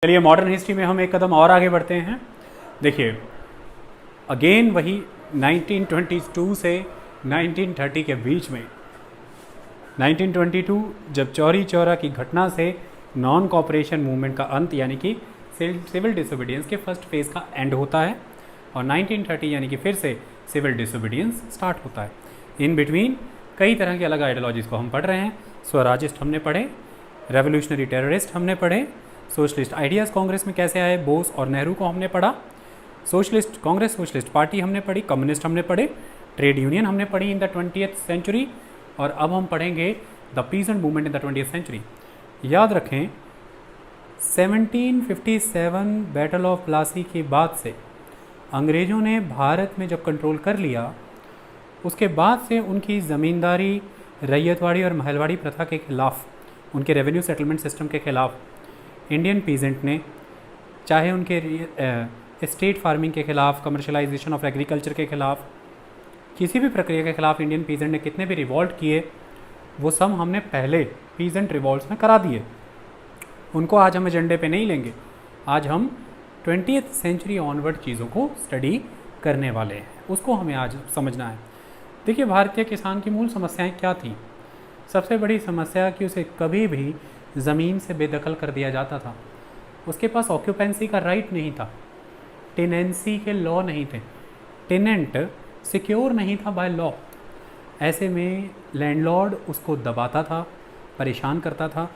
चलिए modern history में हम एक कदम और आगे बढ़ते हैं। देखिए अगेन वही 1922 से 1930 के बीच में 1922 जब चौरी चौरा की घटना से नॉन कॉपरेशन मूवमेंट का अंत यानी कि सिविल डिसोबीडियंस के फर्स्ट फेज़ का एंड होता है और 1930 यानी कि फिर से सिविल डिसोबीडियंस स्टार्ट होता है। इन बिटवीन कई तरह के अलग आइडियोलॉजीज़ को हम पढ़ रहे हैं। स्वराजिस्ट हमने पढ़े, रेवोल्यूशनरी टेररिस्ट हमने पढ़े, सोशलिस्ट आइडियाज़ कांग्रेस में कैसे आए, बोस और नेहरू को हमने पढ़ा, सोशलिस्ट कांग्रेस सोशलिस्ट पार्टी हमने पढ़ी, कम्युनिस्ट हमने पढ़े, ट्रेड यूनियन हमने पढ़ी इन द 20th सेंचुरी और अब हम पढ़ेंगे the peasant movement in the 20th century. याद रखें 1757 बैटल ऑफ प्लासी के बाद से अंग्रेज़ों ने भारत में जब कंट्रोल कर लिया उसके बाद से उनकी ज़मींदारी, रैयतवाड़ी और महलवाड़ी प्रथा के खिलाफ, उनके रेवेन्यू सेटलमेंट सिस्टम के खिलाफ इंडियन पीजेंट ने, चाहे उनके स्टेट फार्मिंग के खिलाफ, कमर्शलाइजेशन ऑफ एग्रीकल्चर के खिलाफ, किसी भी प्रक्रिया के खिलाफ इंडियन पीजेंट ने कितने भी रिवॉल्ट किए वो सब हमने पहले पीजेंट रिवॉल्ट्स में करा दिए। उनको आज हम एजेंडे पे नहीं लेंगे। आज हम 20th सेंचुरी ऑनवर्ड चीज़ों को स्टडी करने वाले हैं, उसको हमें आज समझना है। देखिए भारतीय किसान की मूल समस्याएं क्या थी। सबसे बड़ी समस्या कि उसे कभी भी ज़मीन से बेदखल कर दिया जाता था, उसके पास ऑक्यूपेंसी का राइट नहीं था, टेनेंसी के लॉ नहीं थे, टेनेंट सिक्योर नहीं था बाय लॉ। ऐसे में लैंडलॉर्ड उसको दबाता था, परेशान करता था,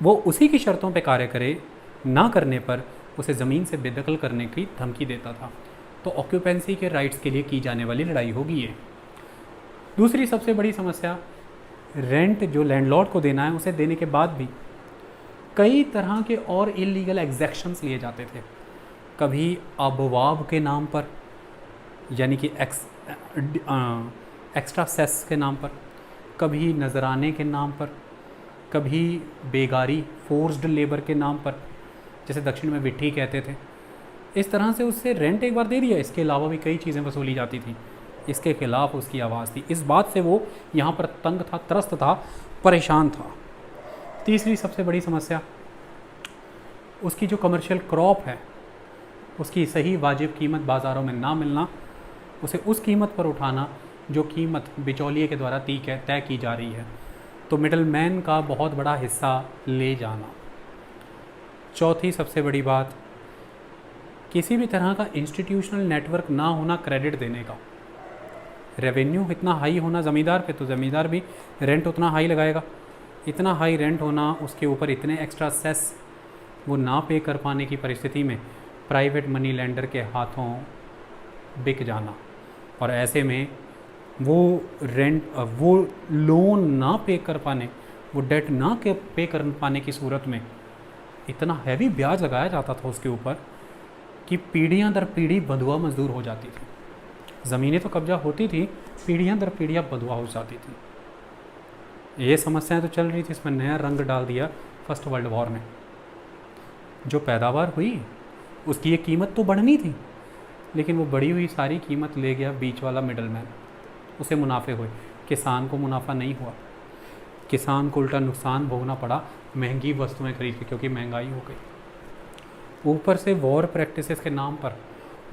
वो उसी की शर्तों पे कार्य करे, ना करने पर उसे ज़मीन से बेदखल करने की धमकी देता था। तो ऑक्यूपेंसी के राइट्स के लिए की जाने वाली लड़ाई होगी ये। दूसरी सबसे बड़ी समस्या, रेंट जो लैंडलॉर्ड को देना है उसे देने के बाद भी कई तरह के और इलीगल एग्जैक्शंस लिए जाते थे। कभी अबवाब के नाम पर यानी कि एक्स्ट्रा सेस के नाम पर, कभी नजराने के नाम पर, कभी बेगारी फोर्स्ड लेबर के नाम पर, जैसे दक्षिण में विट्ठी कहते थे। इस तरह से उससे रेंट एक बार दे दिया, इसके अलावा भी कई चीज़ें वसूली जाती थी। इसके खिलाफ उसकी आवाज़ थी। इस बात से वो यहाँ पर तंग था, त्रस्त था, परेशान था। तीसरी सबसे बड़ी समस्या, उसकी जो कमर्शियल क्रॉप है उसकी सही वाजिब कीमत बाज़ारों में ना मिलना, उसे उस कीमत पर उठाना जो कीमत बिचौलिए के द्वारा तय की जा रही है, तो मिडलमैन का बहुत बड़ा हिस्सा ले जाना। चौथी सबसे बड़ी बात, किसी भी तरह का इंस्टीट्यूशनल नेटवर्क ना होना क्रेडिट देने का। रेवेन्यू इतना हाई होना ज़मींदार पे, तो ज़मींदार भी रेंट उतना हाई लगाएगा। इतना हाई रेंट होना, उसके ऊपर इतने एक्स्ट्रा सेस वो ना पे कर पाने की परिस्थिति में प्राइवेट मनी लेंडर के हाथों बिक जाना, और ऐसे में वो लोन ना पे कर पाने, वो डेट ना पे कर पाने की सूरत में इतना हैवी ब्याज लगाया जाता था उसके ऊपर कि पीढ़ियाँ दर पीढ़ी बंधुआ मजदूर हो जाती थी। ज़मीनें तो कब्जा होती थी, पीढ़ियाँ दर पीढ़ियाँ बंधुआ हो जाती थी। ये समस्याएं तो चल रही थी, इसमें नया रंग डाल दिया फर्स्ट वर्ल्ड वॉर ने। जो पैदावार हुई उसकी ये कीमत तो बढ़नी थी, लेकिन वो बढ़ी हुई सारी कीमत ले गया बीच वाला मिडलमैन, उसे मुनाफे हुए, किसान को मुनाफा नहीं हुआ। किसान को उल्टा नुकसान भोगना पड़ा महंगी वस्तुएं खरीद के, क्योंकि महंगाई हो गई। ऊपर से वॉर प्रैक्टिसेस के नाम पर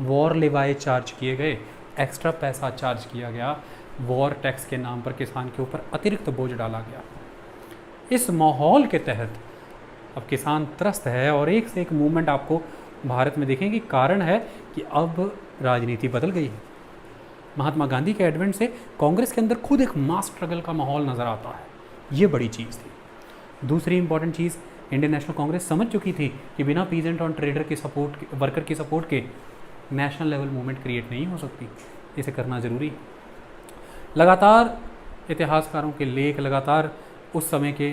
वॉर लेवाए चार्ज किए गए, एक्स्ट्रा पैसा चार्ज किया गया, वॉर टैक्स के नाम पर किसान के ऊपर अतिरिक्त बोझ डाला गया। इस माहौल के तहत अब किसान त्रस्त है और एक से एक मूवमेंट आपको भारत में देखेंगे। कारण है कि अब राजनीति बदल गई है। महात्मा गांधी के एडवेंट से कांग्रेस के अंदर खुद एक मास स्ट्रगल का माहौल नज़र आता है। ये बड़ी चीज़ थी। दूसरी इंपॉर्टेंट चीज़, इंडियन नेशनल कांग्रेस समझ चुकी थी कि बिना पीजेंट और ट्रेडर की सपोर्ट, वर्कर की सपोर्ट के नेशनल लेवल मूवमेंट क्रिएट नहीं हो सकती। इसे करना ज़रूरी है। लगातार इतिहासकारों के लेख, लगातार उस समय के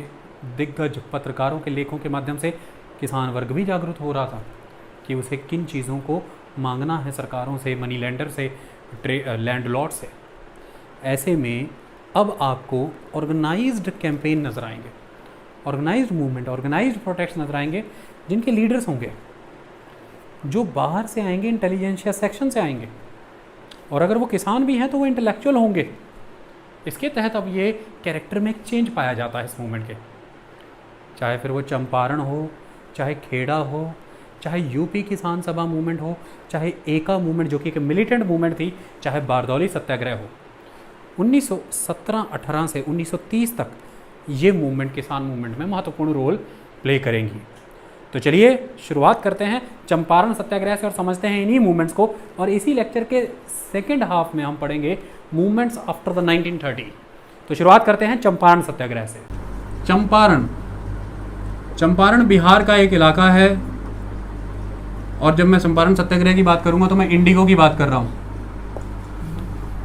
दिग्गज पत्रकारों के लेखों के माध्यम से किसान वर्ग भी जागरूक हो रहा था कि उसे किन चीज़ों को मांगना है सरकारों से, मनी लेंडर से, लैंडलॉर्ड से। ऐसे में अब आपको ऑर्गेनाइज्ड कैंपेन नज़र आएंगे, ऑर्गेनाइज्ड मूवमेंट, ऑर्गेनाइज्ड प्रोटेस्ट नज़र आएंगे, जिनके लीडर्स होंगे जो बाहर से आएंगे, इंटेलिजेंशिया सेक्शन से आएंगे, और अगर वो किसान भी हैं तो वो इंटेलेक्चुअल होंगे। इसके तहत अब ये कैरेक्टर में एक चेंज पाया जाता है इस मूवमेंट के। चाहे फिर वो चंपारण हो, चाहे खेड़ा हो, चाहे यूपी किसान सभा मूवमेंट हो, चाहे एका मूवमेंट जो कि एक मिलिटेंट मूवमेंट थी, चाहे बारदौली सत्याग्रह हो, 1917-18 से 1930 तक ये मूवमेंट किसान मूवमेंट में महत्वपूर्ण रोल प्ले करेंगी। तो चलिए शुरुआत करते हैं चंपारण सत्याग्रह से और समझते हैं इन्हीं मूवमेंट्स को। और इसी लेक्चर के सेकेंड हाफ में हम पढ़ेंगे मूवमेंट्स आफ्टर द 1930। तो शुरुआत करते हैं चंपारण सत्याग्रह से। चंपारण बिहार का एक इलाका है, और जब मैं चंपारण सत्याग्रह की बात करूंगा तो मैं इंडिगो की बात कर रहा हूँ।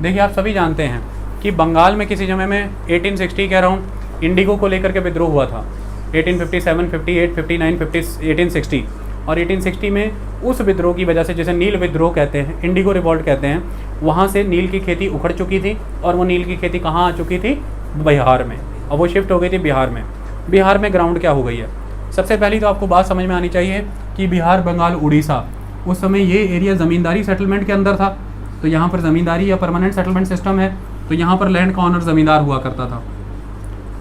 देखिए, आप सभी जानते हैं कि बंगाल में किसी समय में 1860 कह रहा हूँ, इंडिगो को लेकर के विद्रोह हुआ था। 1857, 58, 59, 50, 1860 और 1860 में उस विद्रोह की वजह से, जिसे नील विद्रोह कहते हैं, इंडिगो रिवॉल्ट कहते हैं, वहाँ से नील की खेती उखड़ चुकी थी। और वो नील की खेती कहाँ आ चुकी थी? बिहार में। अब वो शिफ्ट हो गई थी बिहार में। बिहार में ग्राउंड क्या हो गई है? सबसे पहली तो आपको बात समझ में आनी चाहिए कि बिहार, बंगाल, उड़ीसा, उस समय ये एरिया ज़मींदारी सेटलमेंट के अंदर था। तो यहाँ पर ज़मींदारी या परमानेंट सेटलमेंट सिस्टम है। तो यहाँ पर लैंड का ऑनर ज़मींदार हुआ करता था।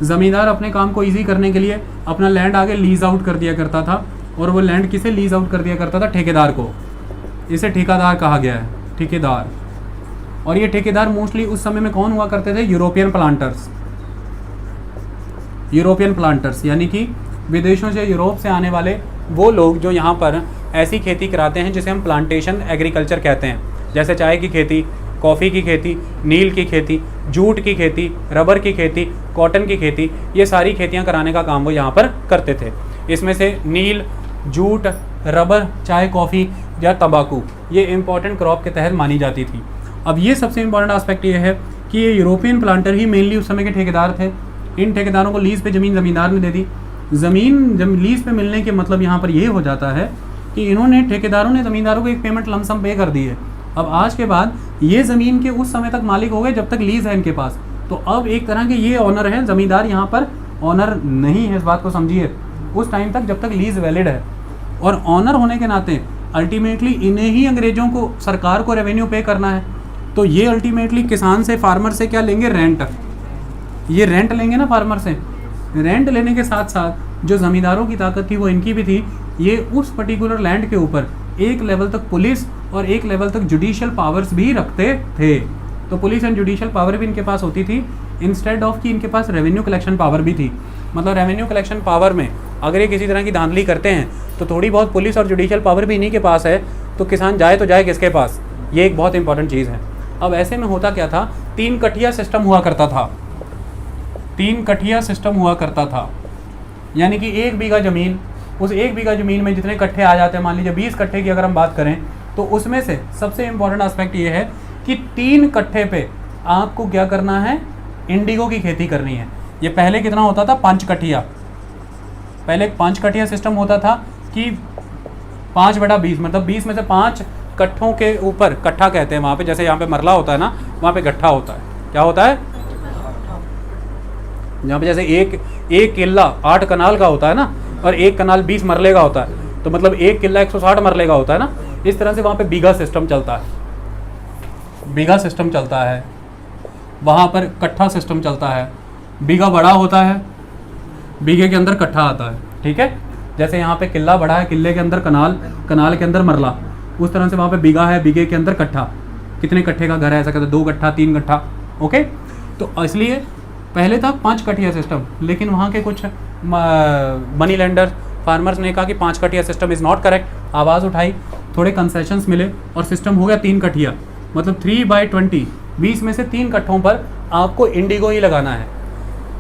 ज़मींदार अपने काम को ईजी करने के लिए अपना लैंड आगे लीज आउट कर दिया करता था। और वो लैंड किसे लीज आउट कर दिया करता था? ठेकेदार को। इसे ठेकेदार कहा गया है, ठेकेदार। और ये ठेकेदार मोस्टली उस समय में कौन हुआ करते थे? European planters. यूरोपियन प्लांटर्स यानी कि विदेशों से, यूरोप से आने वाले वो लोग जो यहाँ पर ऐसी खेती कराते हैं जिसे हम प्लांटेशन एग्रीकल्चर कहते हैं। जैसे चाय की खेती, कॉफ़ी की खेती, नील की खेती, जूट की खेती, रबर की खेती, कॉटन की खेती, ये सारी खेतियाँ कराने का काम वो यहाँ पर करते थे। इसमें से नील, जूट, रबर, चाय, कॉफ़ी या तंबाकू, ये इम्पॉर्टेंट क्रॉप के तहत मानी जाती थी। अब ये सबसे इम्पॉर्टेंट एस्पेक्ट ये है कि ये यूरोपियन प्लांटर ही मेनली उस समय के ठेकेदार थे। इन ठेकेदारों को लीज पे ज़मीन ज़मींदार ने दे दी। ज़मीन लीज पे मिलने के मतलब यहाँ पर ये हो जाता है कि इन्होंने, ठेकेदारों ने ज़मींदारों को एक पेमेंट लमसम पे कर दी है। अब आज के बाद ये ज़मीन के उस समय तक मालिक हो गए जब तक लीज है इनके पास। तो अब एक तरह के ये ऑनर हैं, ज़मींदार यहाँ पर ऑनर नहीं है, इस बात को समझिए, उस टाइम तक जब तक लीज वैलिड है। और ऑनर होने के नाते अल्टीमेटली इन्हें ही अंग्रेज़ों को, सरकार को रेवेन्यू पे करना है। तो ये अल्टीमेटली किसान से, फार्मर से क्या लेंगे? रेंट। ये रेंट लेंगे ना फार्मर से। रेंट लेने के साथ साथ जो ज़मींदारों की ताकत थी वो इनकी भी थी। ये उस पर्टिकुलर लैंड के ऊपर एक लेवल तक पुलिस और एक लेवल तक जुडिशियल पावर्स भी रखते थे। तो पुलिस एंड जुडिशियल पावर भी इनके पास होती थी, इंस्टेड ऑफ कि इनके पास रेवेन्यू कलेक्शन पावर भी थी। मतलब रेवेन्यू कलेक्शन पावर में अगर ये किसी तरह की धांधली करते हैं तो थोड़ी बहुत पुलिस और जुडिशियल पावर भी इन्हीं के पास है। तो किसान जाए तो जाए किसके पास? ये एक बहुत इंपॉर्टेंट चीज़ है। अब ऐसे में होता क्या था? 3 कठिया सिस्टम हुआ करता था। 3 कठिया सिस्टम हुआ करता था, यानी कि 1 बीघा ज़मीन, उस 1 बीघा ज़मीन में जितने कट्ठे आ जाते हैं, मान लीजिए 20 कट्ठे की अगर हम बात करें, तो उसमें से सबसे इम्पॉर्टेंट एस्पेक्ट ये है कि 3 कट्ठे पे आपको क्या करना है? इंडिगो की खेती करनी है। ये पहले कितना होता था? 5 कट्ठिया। पहले 5 कट्ठिया सिस्टम होता था कि 5/20, मतलब 20 में से 5 कट्ठों के ऊपर, कट्ठा कहते हैं वहाँ पे, जैसे यहाँ पे मरला होता है ना, वहाँ पे गट्ठा होता है। क्या होता है? यहाँ पे जैसे एक किला 8 कनाल का होता है ना, और 1 कनाल 20 मरले का होता है, तो मतलब 1 किला 160 मरले का होता है ना। इस तरह से वहाँ पे बीघा सिस्टम चलता है। बीघा सिस्टम चलता है, वहाँ पर कट्ठा सिस्टम चलता है। बीघा बड़ा होता है, बीघे के अंदर कट्ठा आता है। ठीक है, जैसे यहाँ पे किला बड़ा है, किले के अंदर कनाल, कनाल के अंदर मरला, उस तरह से वहाँ पे बीघा है, बीघे के अंदर कट्ठा। कितने कट्ठे का घर है? ऐसा कहते हैं 2 कट्ठा, 3 कट्ठा। ओके, तो इसलिए पहले था 5 कट्ठिया सिस्टम, लेकिन वहाँ के कुछ मनी लेंडर फार्मर्स ने कहा कि 5 कट्ठिया सिस्टम इज़ नॉट करेक्ट। आवाज़ उठाई, थोड़े कंसेशंस मिले और सिस्टम हो गया 3 कट्ठिया, मतलब 3/20। 20 में से 3 कट्ठों पर आपको इंडिगो ही लगाना है।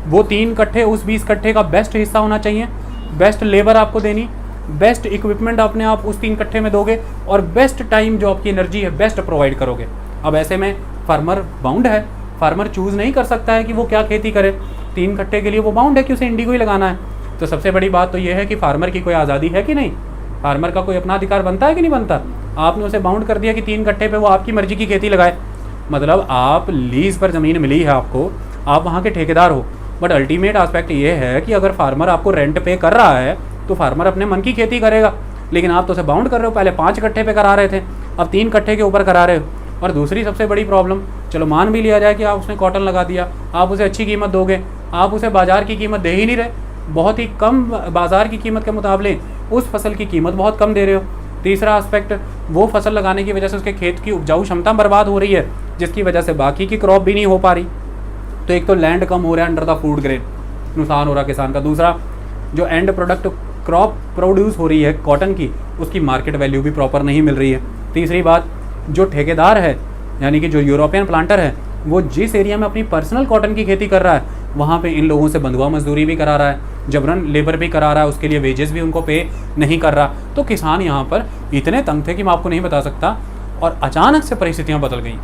वो 3 कट्ठे, उस 20 कट्ठे का बेस्ट हिस्सा होना चाहिए, बेस्ट लेबर आपको देनी, बेस्ट इक्विपमेंट अपने आप उस 3 कट्ठे में दोगे, और बेस्ट टाइम जो आपकी एनर्जी है बेस्ट प्रोवाइड करोगे। अब ऐसे में फार्मर बाउंड है, फार्मर चूज़ नहीं कर सकता है कि वो क्या खेती करे। 3 कट्ठे के लिए वो बाउंड है कि उसे इंडिगो ही लगाना है। तो सबसे बड़ी बात तो ये है कि फार्मर की कोई आज़ादी है कि नहीं? फार्मर का कोई अपना अधिकार बनता है कि नहीं बनता? आपने उसे बाउंड कर दिया कि 3 कट्ठे पे वो आपकी मर्जी की खेती लगाए। मतलब आप लीज पर ज़मीन मिली है आपको, आप वहाँ के ठेकेदार हो, बट अल्टीमेट एस्पेक्ट ये है कि अगर फार्मर आपको रेंट पे कर रहा है तो फार्मर अपने मन की खेती करेगा। लेकिन आप तो उसे बाउंड कर रहे हो। पहले 5 कट्ठे पे करा रहे थे, अब 3 कट्ठे के ऊपर करा रहे हो। और दूसरी सबसे बड़ी प्रॉब्लम, चलो मान भी लिया जाए कि आप उसने कॉटन लगा दिया, आप उसे अच्छी कीमत दोगे, आप उसे बाज़ार की कीमत दे ही नहीं रहे। बहुत ही कम बाज़ार की कीमत के मुकाबले उस फसल की कीमत बहुत कम दे रहे हो। तीसरा एस्पेक्ट, वो फसल लगाने की वजह से उसके खेत की उपजाऊ क्षमता बर्बाद हो रही है, जिसकी वजह से बाकी की क्रॉप भी नहीं हो पा रही। तो एक तो लैंड कम हो रहा है अंडर द फूड ग्रेन, नुकसान हो रहा है किसान का। दूसरा, जो एंड प्रोडक्ट क्रॉप प्रोड्यूस हो रही है कॉटन की, उसकी मार्केट वैल्यू भी प्रॉपर नहीं मिल रही है। तीसरी बात, जो ठेकेदार है यानी कि जो यूरोपियन प्लांटर है, वो जिस एरिया में अपनी पर्सनल कॉटन की खेती कर रहा है, वहाँ पे इन लोगों से बंधुआ मजदूरी भी करा रहा है, जबरन लेबर भी करा रहा है, उसके लिए वेजेस भी उनको पे नहीं कर रहा। तो किसान यहाँ पर इतने तंग थे कि मैं आपको नहीं बता सकता। और अचानक से परिस्थितियाँ बदल गई।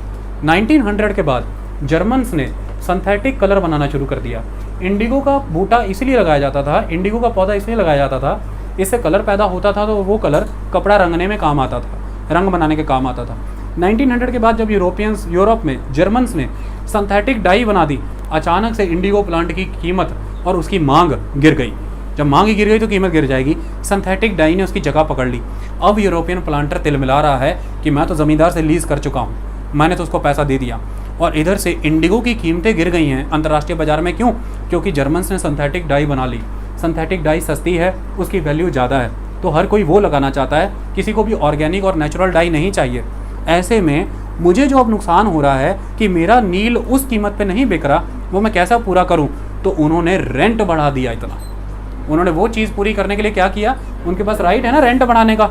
1900 के बाद जर्मन्स ने सिंथेटिक कलर बनाना शुरू कर दिया। इंडिगो का बूटा इसलिए लगाया जाता था, इंडिगो का पौधा इसलिए लगाया जाता था, इससे कलर पैदा होता था, तो वो कलर कपड़ा रंगने में काम आता था, रंग बनाने के काम आता था। 1900 के बाद जब यूरोप में जर्मन्स ने सिंथेटिक डाई बना दी, अचानक से इंडिगो प्लांट की कीमत और उसकी मांग गिर गई। जब मांग गिर गई तो कीमत गिर जाएगी। सिंथेटिक डाई ने उसकी जगह पकड़ ली। अब यूरोपियन प्लांटर तिलमिला रहा है कि मैं तो ज़मींदार से लीज कर चुका हूँ, मैंने तो उसको पैसा दे दिया। और इधर से इंडिगो की कीमतें गिर गई हैं अंतर्राष्ट्रीय बाजार में। क्यों? क्योंकि जर्मन्स ने सिंथेटिक डाई बना ली। सिंथेटिक डाई सस्ती है, उसकी वैल्यू ज़्यादा है, तो हर कोई वो लगाना चाहता है, किसी को भी ऑर्गेनिक और नेचुरल डाई नहीं चाहिए। ऐसे में मुझे जो अब नुकसान हो रहा है कि मेरा नील उस कीमत पे नहीं बिक रहा, वो मैं कैसा पूरा करूं? तो उन्होंने रेंट बढ़ा दिया इतना। उन्होंने वो चीज़ पूरी करने के लिए क्या किया, उनके पास राइट है ना रेंट बढ़ाने का,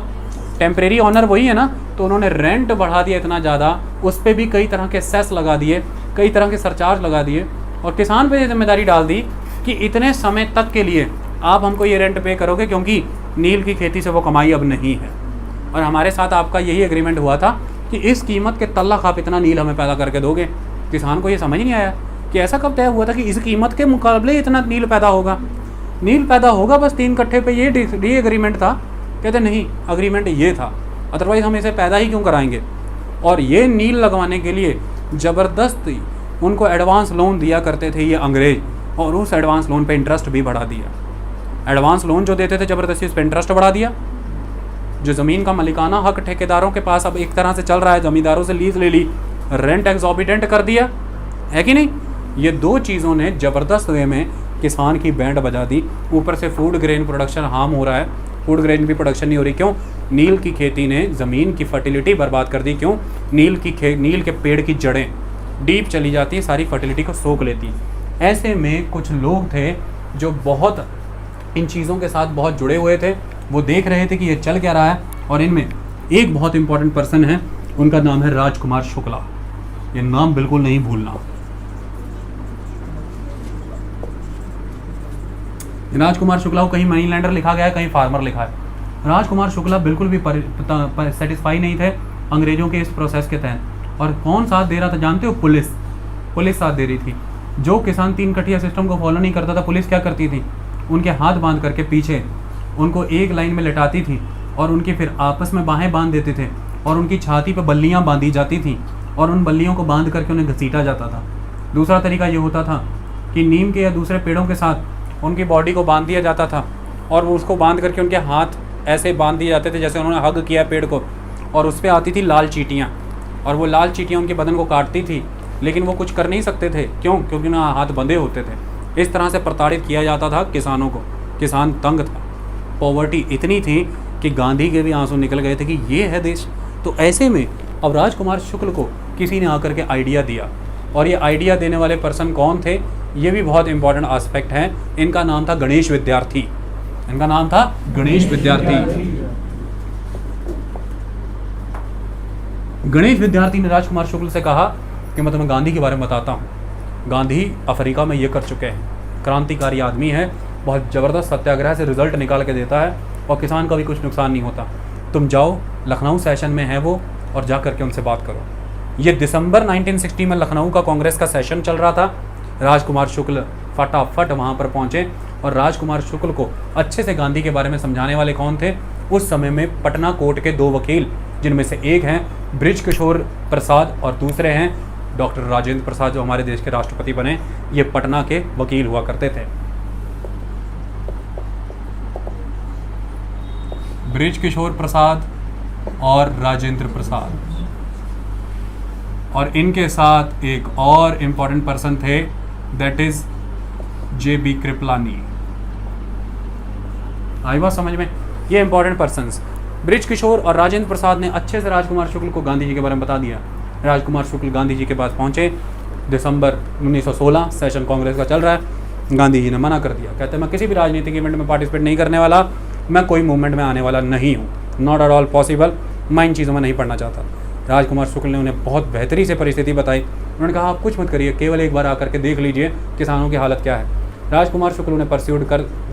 टेम्परेरी ऑनर वही है ना, तो उन्होंने रेंट बढ़ा दिया इतना ज़्यादा, उस पर भी कई तरह के सेस लगा दिए, कई तरह के सरचार्ज लगा दिए, और किसान पे जिम्मेदारी डाल दी कि इतने समय तक के लिए आप हमको ये रेंट पे करोगे, क्योंकि नील की खेती से वो कमाई अब नहीं है। और हमारे साथ आपका यही एग्रीमेंट हुआ था कि इस कीमत के तल्लक आप इतना नील हमें पैदा करके दोगे। किसान को ये समझ नहीं आया कि ऐसा कब तय हुआ था कि इस कीमत के मुकाबले इतना नील पैदा होगा। नील पैदा होगा बस 3 कट्ठे पे, ये एग्रीमेंट था। कहते नहीं, एग्रीमेंट ये था, अदरवाइज़ हम इसे पैदा ही क्यों कराएंगे। और ये नील लगवाने के लिए ज़बरदस्ती उनको एडवांस लोन दिया करते थे ये अंग्रेज, और उस एडवांस लोन पे इंटरेस्ट भी बढ़ा दिया। एडवांस लोन जो देते थे ज़बरदस्ती उस पर इंटरेस्ट बढ़ा दिया। जो ज़मीन का मलिकाना हक ठेकेदारों के पास अब एक तरह से चल रहा है, ज़मींदारों से लीज ले ली, रेंट एक्सॉर्बिटेंट कर दिया, है कि नहीं। ये दो चीज़ों ने ज़बरदस्त वे में किसान की बैंड बजा दी। ऊपर से फूड ग्रेन प्रोडक्शन हार्म हो रहा है, फूड ग्रेन की प्रोडक्शन नहीं हो रही। क्यों? नील की खेती ने ज़मीन की फर्टिलिटी बर्बाद कर दी। क्यों? नील के पेड़ की जड़ें डीप चली जाती हैं, सारी फर्टिलिटी को सोख लेती हैं। ऐसे में कुछ लोग थे जो बहुत इन चीज़ों के साथ बहुत जुड़े हुए थे, वो देख रहे थे कि ये चल क्या रहा है। और इनमें एक बहुत इंपॉर्टेंट पर्सन है, उनका नाम है राजकुमार शुक्ला। ये नाम बिल्कुल नहीं भूलना। राजकुमार शुक्ला को कहीं मनी लैंडर लिखा गया है, कहीं फार्मर लिखा है। राजकुमार शुक्ला बिल्कुल भी सेटिस्फाई नहीं थे अंग्रेजों के इस प्रोसेस के तहत। और कौन साथ दे रहा था जानते हो? पुलिस साथ दे रही थी। जो किसान 3 कठिया सिस्टम को फॉलो नहीं करता था, पुलिस क्या करती थी, उनके हाथ बांध करके पीछे उनको एक लाइन में लिटाती थी, और उनकी फिर आपस में बाहें बांध देते थे, और उनकी छाती पर बल्लियाँ बांधी जाती थी, और उन बल्लियों को बांध करके उन्हें घसीटा जाता था। दूसरा तरीका ये होता था कि नीम के या दूसरे पेड़ों के साथ उनकी बॉडी को बांध दिया जाता था, और वो उसको बांध करके उनके हाथ ऐसे बांध दिए जाते थे जैसे उन्होंने हग किया पेड़ को, और उस पर आती थी लाल चींटियाँ, और वो लाल चींटियाँ उनके बदन को काटती थी, लेकिन वो कुछ कर नहीं सकते थे। क्यों? क्योंकि उन्हें हाथ बंधे होते थे। इस तरह से प्रताड़ित किया जाता था किसानों को। किसान तंग था, पॉवर्टी इतनी थी कि गांधी के भी आंसू निकल गए थे कि ये है देश। तो ऐसे में अब राजकुमार शुक्ल को किसी ने आकर के आइडिया दिया, और ये आइडिया देने वाले पर्सन कौन थे, ये भी बहुत इंपॉर्टेंट एस्पेक्ट है। इनका नाम था गणेश विद्यार्थी। इनका नाम था गणेश विद्यार्थी। गणेश विद्यार्थी ने राजकुमार शुक्ल से कहा कि मैं तुम्हें गांधी के बारे में बताता हूँ। गांधी अफ्रीका में ये कर चुके हैं, क्रांतिकारी आदमी है, बहुत ज़बरदस्त सत्याग्रह से रिजल्ट निकाल के देता है, और किसान का भी कुछ नुकसान नहीं होता। तुम जाओ, लखनऊ सेशन में है वो, और जा करके उनसे बात करो। ये दिसंबर 1960 में लखनऊ का कांग्रेस का सेशन चल रहा था। राजकुमार शुक्ल फटाफट वहाँ पर पहुँचे, और राजकुमार शुक्ल को अच्छे से गांधी के बारे में समझाने वाले कौन थे उस समय में? पटना कोर्ट के 2 वकील, जिनमें से एक हैं बृज किशोर प्रसाद और दूसरे हैं डॉक्टर राजेंद्र प्रसाद, जो हमारे देश के राष्ट्रपति बने। ये पटना के वकील हुआ करते थे। बृज किशोर प्रसाद और राजेंद्र प्रसाद, और इनके साथ एक और इम्पॉर्टेंट पर्सन थे, दैट इज JB कृपलानी। आई बात समझ में? ये इंपॉर्टेंट पर्सन्स। बृज किशोर और राजेंद्र प्रसाद ने अच्छे से राजकुमार शुक्ल को गांधी जी के बारे में बता दिया। राजकुमार शुक्ल गांधी जी के पास पहुँचे, दिसंबर 1916 सेशन कांग्रेस का चल रहा है। गांधी जी ने मना कर दिया, कहते मैं किसी भी राजनीतिक इवेंट में पार्टिसिपेट नहीं करने वाला, मैं कोई मूवमेंट में आने वाला नहीं हूँ, नॉट एट ऑल पॉसिबल, मैं इन चीज़ों में नहीं पढ़ना चाहता। राजकुमार शुक्ल ने उन्हें बहुत बेहतरी से परिस्थिति बताई। उन्होंने कहा आप कुछ मत करिए, केवल एक बार आकर के देख लीजिए किसानों की हालत क्या है। राजकुमार शुक्ल उन्हें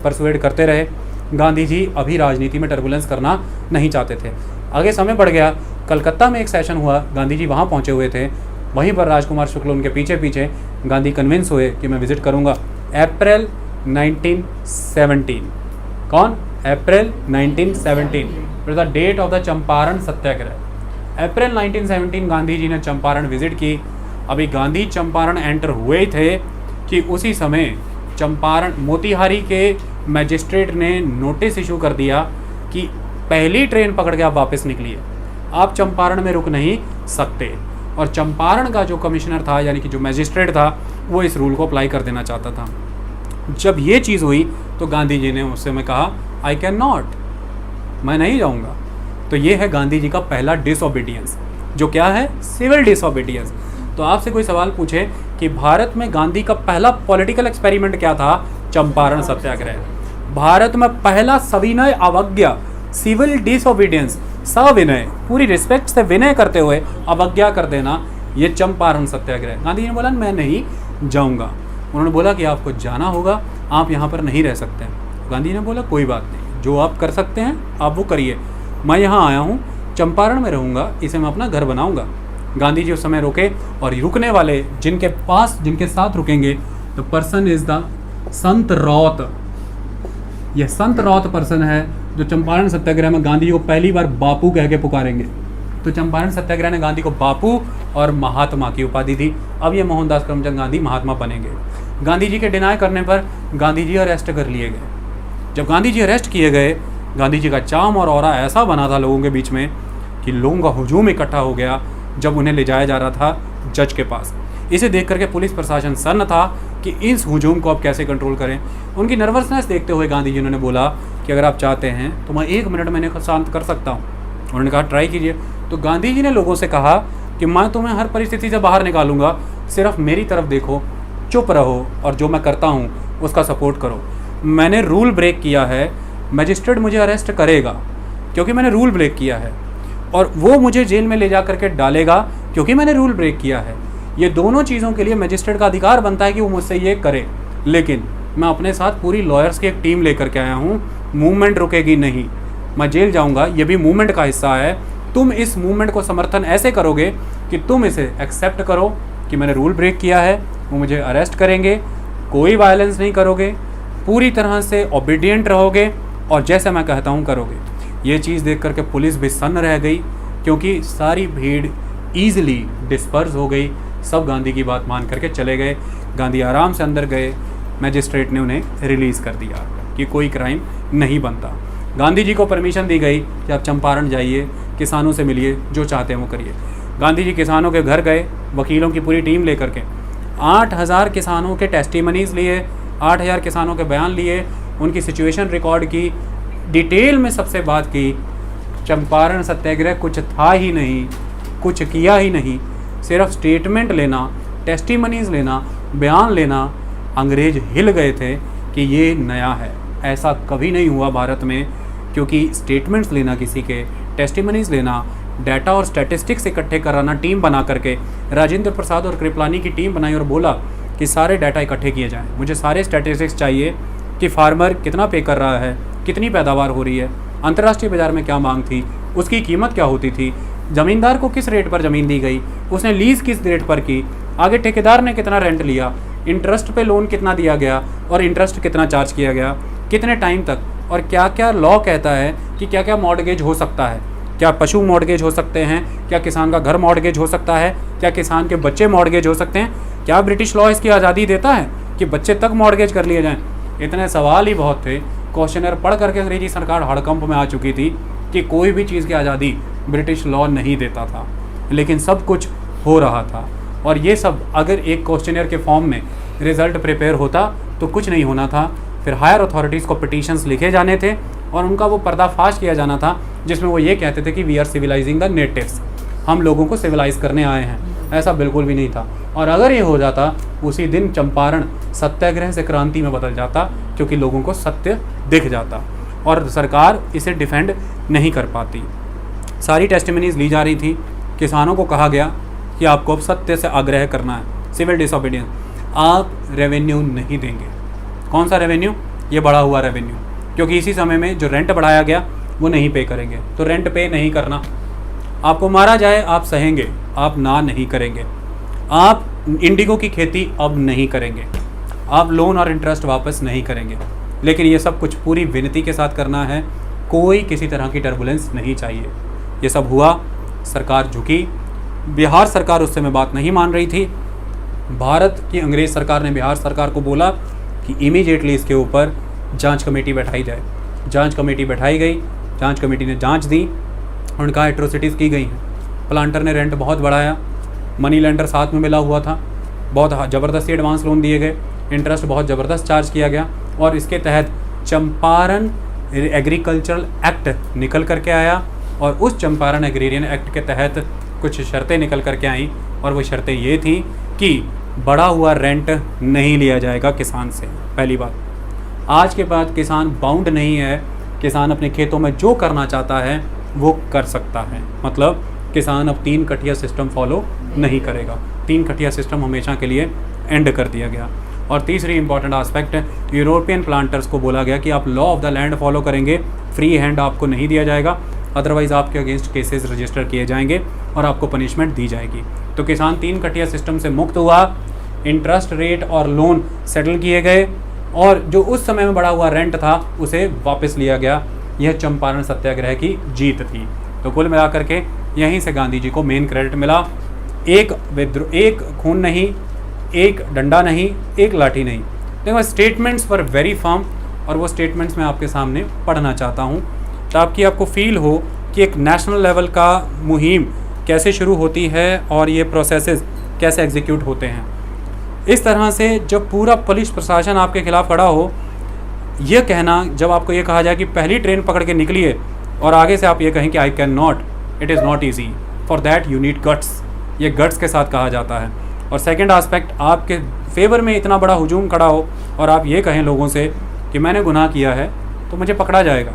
परसुएड करते रहे। गांधी जी अभी राजनीति में टर्बुलेंस करना नहीं चाहते थे। आगे समय बढ़ गया, कलकत्ता में एक सेशन हुआ, गांधी जी वहाँ पहुँचे हुए थे। वहीं पर राजकुमार शुक्ल उनके पीछे पीछे, गांधी कन्विंस हुए कि मैं विजिट करूँगा। अप्रैल 1917, कौन? अप्रैल 1917 फिर the date of the Champaran Satyagraha. April 1917 Gandhi ji ने चंपारण विजिट की। अभी गांधी चंपारण एंटर हुए थे कि उसी समय चंपारण मोतिहारी के मैजिस्ट्रेट ने नोटिस इशू कर दिया कि पहली ट्रेन पकड़ के आप वापस निकलिए, आप चंपारण में रुक नहीं सकते। और चंपारण का जो कमिश्नर था, यानी कि जो मैजिस्ट्रेट था, वो इस रूल को अप्लाई कर देना चाहता था। जब ये चीज़ हुई तो गांधी जी ने उससे मैं कहा आई कैन नॉट, मैं नहीं जाऊँगा। तो ये है गांधी जी का पहला डिसओबीडियंस, जो क्या है? Civil disobedience. तो आपसे कोई सवाल पूछे कि भारत में गांधी का पहला पॉलिटिकल एक्सपेरिमेंट क्या था? चंपारण सत्याग्रह। भारत में पहला सविनय अवज्ञा, सिविल डिसओबीडियंस, सविनय, पूरी रिस्पेक्ट से विनय करते हुए अवज्ञा कर देना, ये चंपारण सत्याग्रह। गांधी जी ने बोला मैं नहीं जाऊंगा। उन्होंने बोला कि आपको जाना होगा, आप यहाँ पर नहीं रह सकते। गांधी जी ने बोला कोई बात नहीं, जो आप कर सकते हैं आप वो करिए, मैं यहाँ आया हूँ, चंपारण में रहूँगा, इसे मैं अपना घर बनाऊँगा। गांधी जी उस समय रुके, और रुकने वाले जिनके साथ रुकेंगे, द पर्सन इज द संत रौत। यह संत रौत पर्सन है जो चंपारण सत्याग्रह में गांधी जी को पहली बार बापू कह के पुकारेंगे। तो चंपारण सत्याग्रह ने गांधी को बापू और महात्मा की उपाधि दी। अब ये मोहनदास करमचंद गांधी महात्मा बनेंगे। गांधी जी के डिनाई करने पर गांधी जी अरेस्ट कर लिए गए। जब गांधी जी अरेस्ट किए गए, गांधी जी का चाम और ऑरा ऐसा बना था लोगों के बीच में कि लोगों का हुजूम इकट्ठा हो गया जब उन्हें ले जाया जा रहा था जज के पास। इसे देख करके पुलिस प्रशासन सन्न था कि इस हुजूम को अब कैसे कंट्रोल करें। उनकी नर्वसनेस देखते हुए गांधी जी उन्होंने बोला कि अगर आप चाहते हैं तो मैं 1 मिनट में इन्हें शांत कर सकता हूँ। उन्होंने कहा ट्राई कीजिए। तो गांधी जी ने लोगों से कहा कि मैं तुम्हें हर परिस्थिति से बाहर निकालूंगा, सिर्फ मेरी तरफ देखो, चुप रहो और जो मैं करता हूँ उसका सपोर्ट करो। मैंने रूल ब्रेक किया है, मजिस्ट्रेट मुझे अरेस्ट करेगा क्योंकि मैंने रूल ब्रेक किया है, और वो मुझे जेल में ले जा करके डालेगा क्योंकि मैंने रूल ब्रेक किया है। ये दोनों चीज़ों के लिए मजिस्ट्रेट का अधिकार बनता है कि वो मुझसे ये करे, लेकिन मैं अपने साथ पूरी लॉयर्स की एक टीम लेकर के आया हूँ। मूवमेंट रुकेगी नहीं, मैं जेल जाऊँगा, ये भी मूवमेंट का हिस्सा है। तुम इस मूवमेंट को समर्थन ऐसे करोगे कि तुम इसे एक्सेप्ट करो कि मैंने रूल ब्रेक किया है, वो मुझे अरेस्ट करेंगे, कोई वायलेंस नहीं करोगे, पूरी तरह से ओबीडियंट रहोगे और जैसे मैं कहता हूँ करोगे। ये चीज़ देख करके पुलिस भी सन्न रह गई क्योंकि सारी भीड़ ईजिली डिस्पर्स हो गई। सब गांधी की बात मान करके चले गए। गांधी आराम से अंदर गए, मैजिस्ट्रेट ने उन्हें रिलीज़ कर दिया कि कोई क्राइम नहीं बनता। गांधी जी को परमिशन दी गई कि आप चंपारण जाइए, किसानों से मिलिए, जो चाहते हैं वो करिए। गांधी जी किसानों के घर गए, वकीलों की पूरी टीम लेकर के 8000 किसानों के टेस्टिमनीज लिए, 8000 किसानों के बयान लिए, उनकी सिचुएशन रिकॉर्ड की, डिटेल में सबसे बात की। चंपारण सत्याग्रह कुछ था ही नहीं, कुछ किया ही नहीं, सिर्फ स्टेटमेंट लेना, टेस्टिमनीज लेना, बयान लेना। अंग्रेज हिल गए थे कि ये नया है, ऐसा कभी नहीं हुआ भारत में, क्योंकि स्टेटमेंट्स लेना किसी के, टेस्टिमनीज लेना, डाटा और स्टैटिस्टिक्स इकट्ठे कराना, टीम बना करके राजेंद्र प्रसाद और कृपलानी की टीम बनाई और बोला कि सारे डाटा इकट्ठे किए जाएं, मुझे सारे स्टैटिस्टिक्स चाहिए कि फार्मर कितना पे कर रहा है, कितनी पैदावार हो रही है, अंतर्राष्ट्रीय बाज़ार में क्या मांग थी, उसकी कीमत क्या होती थी, ज़मींदार को किस रेट पर ज़मीन दी गई, उसने लीज़ किस रेट पर की, आगे ठेकेदार ने कितना रेंट लिया, इंटरेस्ट पे लोन कितना दिया गया और इंटरेस्ट कितना चार्ज किया गया, कितने टाइम तक, और क्या क्या लॉ कहता है कि क्या क्या मॉर्गेज हो सकता है, क्या पशु मॉर्गेज हो सकते हैं, क्या किसान का घर मॉर्गेज हो सकता है, क्या किसान के बच्चे मॉर्गेज हो सकते हैं, क्या ब्रिटिश लॉ इसकी आज़ादी देता है कि बच्चे तक मॉर्गेज कर लिए जाएँ। इतने सवाल ही बहुत थे। क्वेश्चनर पढ़ करके अंग्रेजी सरकार हड़कंप में आ चुकी थी कि कोई भी चीज़ की आज़ादी ब्रिटिश लॉ नहीं देता था, लेकिन सब कुछ हो रहा था। और ये सब अगर एक क्वेश्चनर के फॉर्म में रिज़ल्ट प्रिपेयर होता तो कुछ नहीं होना था। फिर हायर अथॉरिटीज़ को पिटीशंस लिखे जाने थे, और उनका वो पर्दाफाश किया जाना था जिसमें वो ये कहते थे कि we are civilising the natives, हम लोगों को सिविलाइज करने आए हैं। ऐसा बिल्कुल भी नहीं था। और अगर ये हो जाता उसी दिन चंपारण सत्याग्रह से क्रांति में बदल जाता, क्योंकि लोगों को सत्य दिख जाता और सरकार इसे डिफेंड नहीं कर पाती। सारी टेस्टिमनीज ली जा रही थी। किसानों को कहा गया कि आपको अब सत्य से आग्रह करना है, सिविल डिसोबीडियंस। आप रेवेन्यू नहीं देंगे। कौन सा रेवेन्यू? ये बढ़ा हुआ रेवेन्यू, क्योंकि इसी समय में जो रेंट बढ़ाया गया वो नहीं पे करेंगे। तो रेंट पे नहीं करना, आपको मारा जाए आप सहेंगे, आप ना नहीं करेंगे। आप इंडिगो की खेती अब नहीं करेंगे, आप लोन और इंटरेस्ट वापस नहीं करेंगे। लेकिन ये सब कुछ पूरी विनती के साथ करना है, कोई किसी तरह की टर्बुलेंस नहीं चाहिए। ये सब हुआ, सरकार झुकी। बिहार सरकार उस समय बात नहीं मान रही थी। भारत की अंग्रेज़ सरकार ने बिहार सरकार को बोला कि इमीडिएटली इसके ऊपर जांच कमेटी बैठाई जाए। जांच कमेटी बैठाई गई, जांच कमेटी ने जांच दी, उनका एट्रोसिटीज़ की गई हैं। प्लांटर ने रेंट बहुत बढ़ाया, मनी लेंडर साथ में मिला हुआ था, बहुत ज़बरदस्ती एडवांस लोन दिए गए, इंटरेस्ट बहुत ज़बरदस्त चार्ज किया गया और इसके तहत चंपारण एग्रीकल्चरल एक्ट निकल करके आया। और उस चंपारण एग्रीरियन एक्ट के तहत कुछ शर्तें निकल करके आईं और वो शर्तें ये थी कि बढ़ा हुआ रेंट नहीं लिया जाएगा किसान से। पहली बात, आज के बाद किसान बाउंड नहीं है, किसान अपने खेतों में जो करना चाहता है वो कर सकता है। मतलब किसान अब 3 कटिया सिस्टम फॉलो नहीं करेगा। 3 कटिया सिस्टम हमेशा के लिए एंड कर दिया गया। और तीसरी इंपॉर्टेंट आस्पेक्ट, यूरोपियन प्लांटर्स को बोला गया कि आप law of the land follow करेंगे, फ्री हैंड आपको नहीं दिया जाएगा, अदरवाइज़ आपके अगेंस्ट केसेस रजिस्टर किए जाएंगे और आपको पनिशमेंट दी जाएगी। तो किसान 3 कटिया सिस्टम से मुक्त हुआ, इंटरेस्ट रेट और लोन सेटल किए गए और जो उस समय में बढ़ा हुआ रेंट था उसे वापस लिया गया। यह चंपारण सत्याग्रह की जीत थी। तो कुल मिलाकर के यहीं से गांधी जी को मेन क्रेडिट मिला। एक खून नहीं, एक डंडा नहीं, एक लाठी नहीं। देखो स्टेटमेंट्स वर वेरी फर्म और वो स्टेटमेंट्स मैं आपके सामने पढ़ना चाहता हूँ ताकि आपको फील हो कि एक नेशनल लेवल का मुहिम कैसे शुरू होती है और ये प्रोसेसेस कैसे एग्जीक्यूट होते हैं। इस तरह से जब पूरा पुलिस प्रशासन आपके खिलाफ खड़ा हो, ये कहना, जब आपको ये कहा जाए कि पहली ट्रेन पकड़ के निकलिए और आगे से आप ये कहें कि I can not, it is not easy, for that you need guts. ये गट्स के साथ कहा जाता है। और सेकंड आस्पेक्ट, आपके फेवर में इतना बड़ा हुजूम खड़ा हो और आप ये कहें लोगों से कि मैंने गुनाह किया है तो मुझे पकड़ा जाएगा,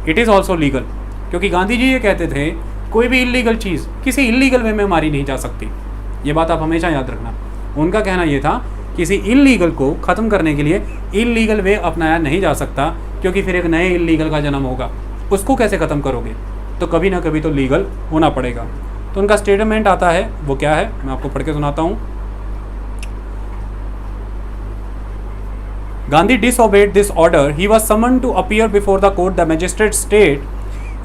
इट इज़ ऑल्सो लीगल। क्योंकि गांधी जी ये कहते थे कोई भी इलीगल चीज़ किसी इलीगल वे में मारी नहीं जा सकती। ये बात आप हमेशा याद रखना। उनका कहना ये था किसी इलीगल को ख़त्म करने के लिए इलीगल वे अपनाया नहीं जा सकता, क्योंकि फिर एक नए इलीगल का जन्म होगा, उसको कैसे ख़त्म करोगे? तो कभी ना कभी तो लीगल होना पड़ेगा। तो उनका स्टेटमेंट आता है, वो क्या है मैं आपको पढ़ के सुनाता हूँ। Gandhi disobeyed this order. He was summoned to appear before the court. The magistrate stated,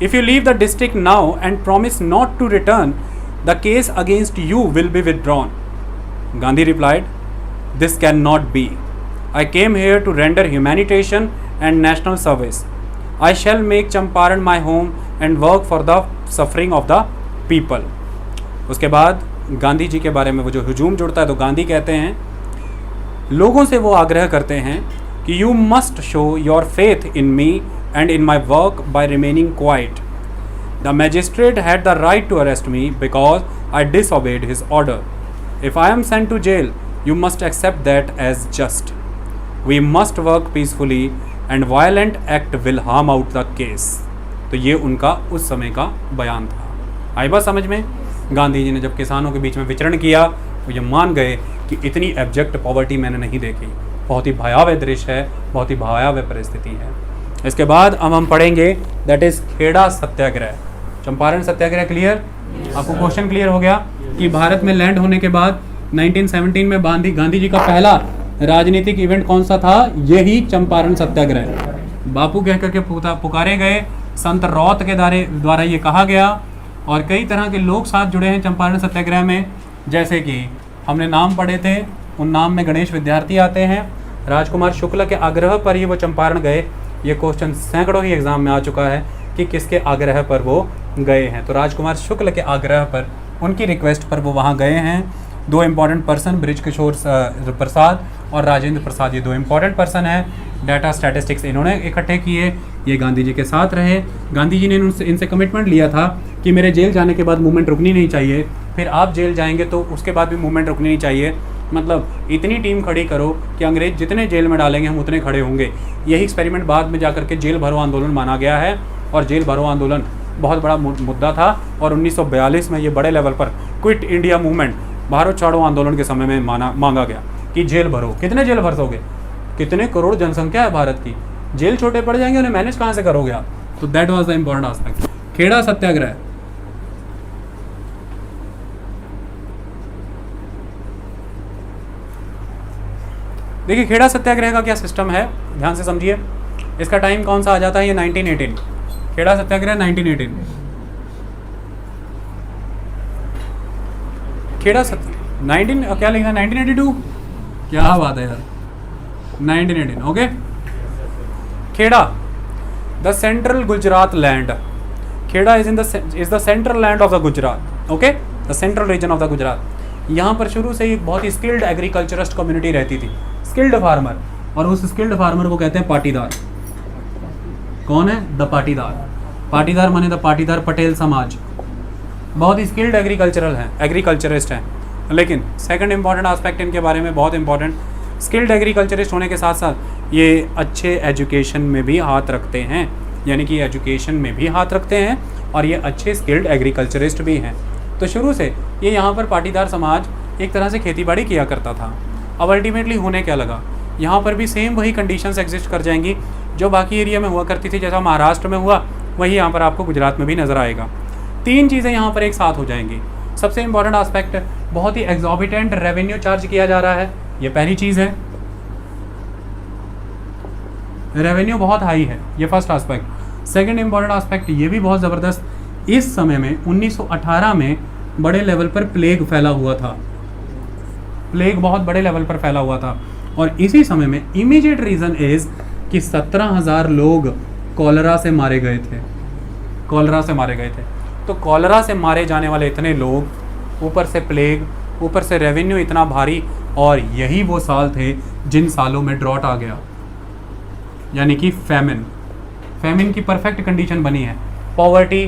if you leave the district now and promise not to return, the case against you will be withdrawn. Gandhi replied, this cannot be. I came here to render humanitarian and national service. I shall make Champaran my home and work for the suffering of the people. उसके बाद गांधी जी के बारे में वो जो हुजूम जुड़ता है, तो गांधी कहते हैं, लोगों से वो आग्रह करते हैं कि you must show your faith in me and in my work by remaining quiet. The magistrate had the right to arrest me because I disobeyed his order. If I am sent to jail you must accept that as just. We must work peacefully and violent act will harm out the case. तो ये उनका उस समय का बयान था. आई बात समझ में? गांधी जी ने जब किसानों के बीच में विचरण किया वो ये मान गए कि इतनी एब्जेक्ट पॉवर्टी मैंने नहीं देखी. बहुत ही भयावह दृश्य है, बहुत ही भयावह परिस्थिति है. इसके बाद अब हम पढ़ेंगे that is Kheda Satyagraha. Champaran Satyagraha clear? आपको क्वेश्चन क्लियर हो गया कि भारत में लैंड होने के बाद 1917 में गांधी जी का पहला राजनीतिक इवेंट कौन सा था? यही चंपारण सत्याग्रह. बापू कह करके पुकारे गए, संत रौत के द्वारा ये कहा गया और कई तरह के लोग साथ जुड़े हैं चंपारण सत्याग्रह में. जैसे कि हमने नाम पढ़े थे, उन नाम में गणेश विद्यार्थी आते हैं. राजकुमार शुक्ल के आग्रह पर ही वो चंपारण गए. ये क्वेश्चन सैकड़ों ही एग्जाम में आ चुका है कि किसके आग्रह पर वो गए हैं. तो राजकुमार शुक्ल के आग्रह पर, उनकी रिक्वेस्ट पर वो वहाँ गए हैं. 2 इम्पॉर्टेंट पर्सन, बृज किशोर प्रसाद और राजेंद्र प्रसाद, ये 2 इम्पॉर्टेंट पर्सन हैं. डाटा स्टैटिस्टिक्स इन्होंने इकट्ठे किए, ये गांधी जी के साथ रहे। गांधी जी ने इनसे कमिटमेंट लिया था कि मेरे जेल जाने के बाद मूवमेंट रुकनी नहीं चाहिए, फिर आप जेल जाएंगे तो उसके बाद भी मूवमेंट रुकनी नहीं चाहिए। मतलब इतनी टीम खड़ी करो कि अंग्रेज जितने जेल में डालेंगे हम उतने खड़े होंगे। यही एक्सपेरिमेंट बाद में जाकर के जेल भरो आंदोलन माना गया है, और जेल भरो आंदोलन बहुत बड़ा मुद्दा था। और 1942 में ये बड़े लेवल पर क्विट इंडिया मूवमेंट, भारत छोड़ो आंदोलन के समय में मांगा गया कि जेल भरो। कितने जेल भर दोगे? कितने करोड़ जनसंख्या है भारत की, जेल छोटे पड़ जाएंगे, उन्हें मैनेज कहाँ से करोगे आप? तो that was the important aspect. Kheda Satyagraha, देखिए खेड़ा सत्याग्रह का क्या सिस्टम है, ध्यान से समझिए। इसका टाइम कौन सा आ जाता है? ये 1918, खेड़ा सत्याग्रह 1918। खेड़ा सत्याग्रह 19 क्या लिखा है? 1982, क्या बात है यार, 1918। Okay, Kheda the central Gujarat land, Kheda is the central land of the Gujarat. Okay, the central region of the Gujarat. यहाँ पर शुरू से ही बहुत ही स्किल्ड एग्रीकल्चरिस्ट कम्युनिटी रहती थी, स्किल्ड फार्मर, और उस स्किल्ड फार्मर को कहते हैं पाटीदार। कौन है? द पाटीदार। पाटीदार माने द पाटीदार पटेल समाज। बहुत ही स्किल्ड एग्रीकल्चरिस्ट हैं। लेकिन सेकंड इंपॉर्टेंट एस्पेक्ट इनके बारे में बहुत इंपॉर्टेंट, स्किल्ड एग्रीकल्चरिस्ट होने के साथ साथ ये अच्छे एजुकेशन में भी हाथ रखते हैं, यानी कि एजुकेशन में भी हाथ रखते हैं, और ये अच्छे स्किल्ड एग्रीकल्चरिस्ट भी हैं। तो शुरू से ये यहाँ पर पाटीदार समाज एक तरह से खेतीबाड़ी किया करता था। अब अल्टीमेटली होने क्या लगा, यहाँ पर भी सेम वही कंडीशंस एग्जिस्ट कर जाएंगी जो बाकी एरिया में हुआ करती थी। जैसा महाराष्ट्र में हुआ वही यहाँ पर आपको गुजरात में भी नज़र आएगा। तीन चीज़ें यहाँ पर एक साथ हो जाएंगी। सबसे इंपॉर्टेंट एस्पेक्ट, बहुत ही एग्जॉर्बिटेंट रेवेन्यू चार्ज किया जा रहा है, ये पहली चीज़ है, रेवेन्यू बहुत हाई है, ये first aspect. Second important aspect ये भी बहुत ज़बरदस्त, इस समय में 1918 में बड़े लेवल पर प्लेग फैला हुआ था, प्लेग बहुत बड़े लेवल पर फैला हुआ था। और इसी समय में इमीडिएट रीज़न इज़ कि 17,000 लोग कॉलरा से मारे गए थे, कॉलरा से मारे गए थे। तो कॉलरा से मारे जाने वाले इतने लोग, ऊपर से प्लेग, ऊपर से रेवेन्यू इतना भारी, और यही वो साल थे जिन सालों में ड्रॉट आ गया, यानी कि फैमिन की परफेक्ट कंडीशन बनी है। Poverty,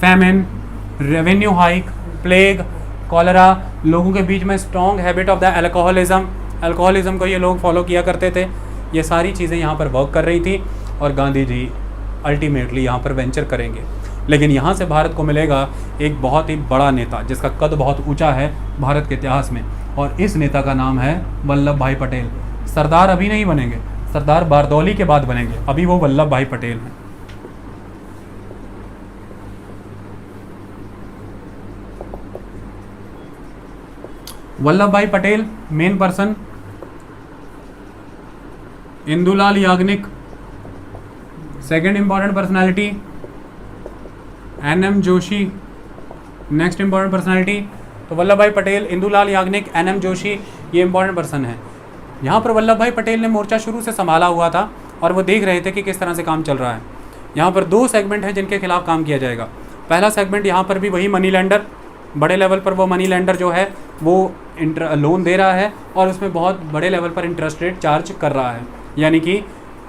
famine, revenue hike, plague, cholera, लोगों के बीच में strong habit of the alcoholism को ये लोग फॉलो किया करते थे। ये सारी चीज़ें यहाँ पर वर्क कर रही थी, और गांधी जी अल्टीमेटली यहाँ पर वेंचर करेंगे। लेकिन यहाँ से भारत को मिलेगा एक बहुत ही बड़ा नेता जिसका कद बहुत ऊंचा है भारत के इतिहास में, और इस नेता का नाम है वल्लभ भाई पटेल। सरदार अभी नहीं बनेंगे, सरदार बारदौली के बाद बनेंगे, अभी वो वल्लभ भाई पटेल हैं। Vallabhbhai Patel main person, Indulal Yagnik second important personality, NM Joshi next important personality. तो वल्लभ भाई पटेल, इंदुलाल याग्निक, एनएम जोशी, ये इंपॉर्टेंट पर्सन है। यहाँ पर वल्लभ भाई पटेल ने मोर्चा शुरू से संभाला हुआ था, और वो देख रहे थे कि किस तरह से काम चल रहा है। यहाँ पर दो सेगमेंट हैं जिनके खिलाफ काम किया जाएगा। पहला सेगमेंट यहाँ पर भी वही मनी लेंडर, बड़े लेवल पर वो मनी लेंडर जो है वो लोन दे रहा है, और उसमें बहुत बड़े लेवल पर इंटरेस्ट रेट चार्ज कर रहा है, यानी कि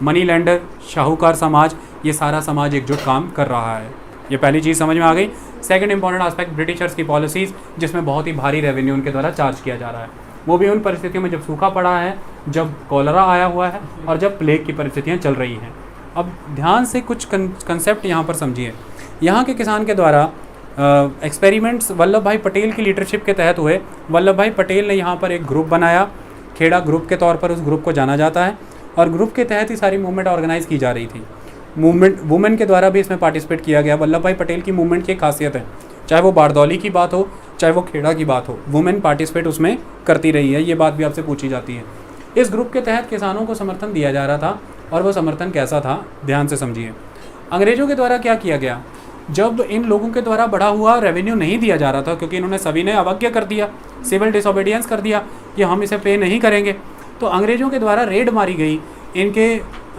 मनी लेंडर, शाहूकार समाज, ये सारा समाज एकजुट काम कर रहा है। ये पहली चीज़ समझ में आ गई। सेकंड इंपॉर्टेंट एस्पेक्ट, ब्रिटिशर्स की पॉलिसीज़, जिसमें बहुत ही भारी रेवेन्यू उनके द्वारा चार्ज किया जा रहा है, वो भी उन परिस्थितियों में जब सूखा पड़ा है, जब कॉलरा आया हुआ है, और जब प्लेग की परिस्थितियाँ चल रही हैं। अब ध्यान से कुछ कंसेप्ट यहाँ पर समझिए। यहाँ के किसान के द्वारा एक्सपेरिमेंट्स वल्लभ भाई पटेल की लीडरशिप के तहत हुए। वल्लभ भाई पटेल ने यहाँ पर एक ग्रुप बनाया, खेड़ा ग्रुप के तौर पर उस ग्रुप को जाना जाता है, और ग्रुप के तहत ही सारी मूवमेंट ऑर्गेनाइज़ की जा रही थी। मूवमेंट वुमेन के द्वारा भी इसमें पार्टिसिपेट किया गया। वल्लभ भाई पटेल की मूवमेंट की एक खासियत है, चाहे वो बारदौली की बात हो, चाहे वो खेड़ा की बात हो, वुमेन पार्टिसिपेट उसमें करती रही है। ये बात भी आपसे पूछी जाती है। इस ग्रुप के तहत किसानों को समर्थन दिया जा रहा था, और वो समर्थन कैसा था, ध्यान से समझिए। अंग्रेज़ों के द्वारा क्या किया गया, जब इन लोगों के द्वारा बढ़ा हुआ रेवेन्यू नहीं दिया जा रहा था, क्योंकि इन्होंने सभी ने अवज्ञा कर दिया, सिविल डिसोबीडियंस कर दिया कि हम इसे पे नहीं करेंगे, तो अंग्रेज़ों के द्वारा रेड मारी गई। इनके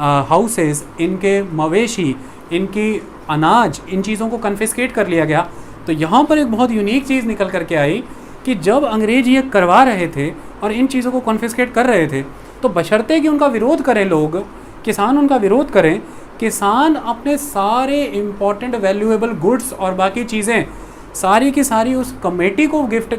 हाउसेस, इनके मवेशी, इनकी अनाज, इन चीज़ों को कन्फिस्केट कर लिया गया। तो यहाँ पर एक बहुत यूनिक चीज़ निकल करके आई कि जब अंग्रेज ये करवा रहे थे और इन चीज़ों को कन्फिस्केट कर रहे थे, तो बशर्ते कि उनका विरोध करें लोग किसान उनका विरोध करें, किसान अपने सारे इम्पॉर्टेंट वैल्यूएबल गुड्स और बाकी चीज़ें सारी की सारी उस कमेटी को गिफ्ट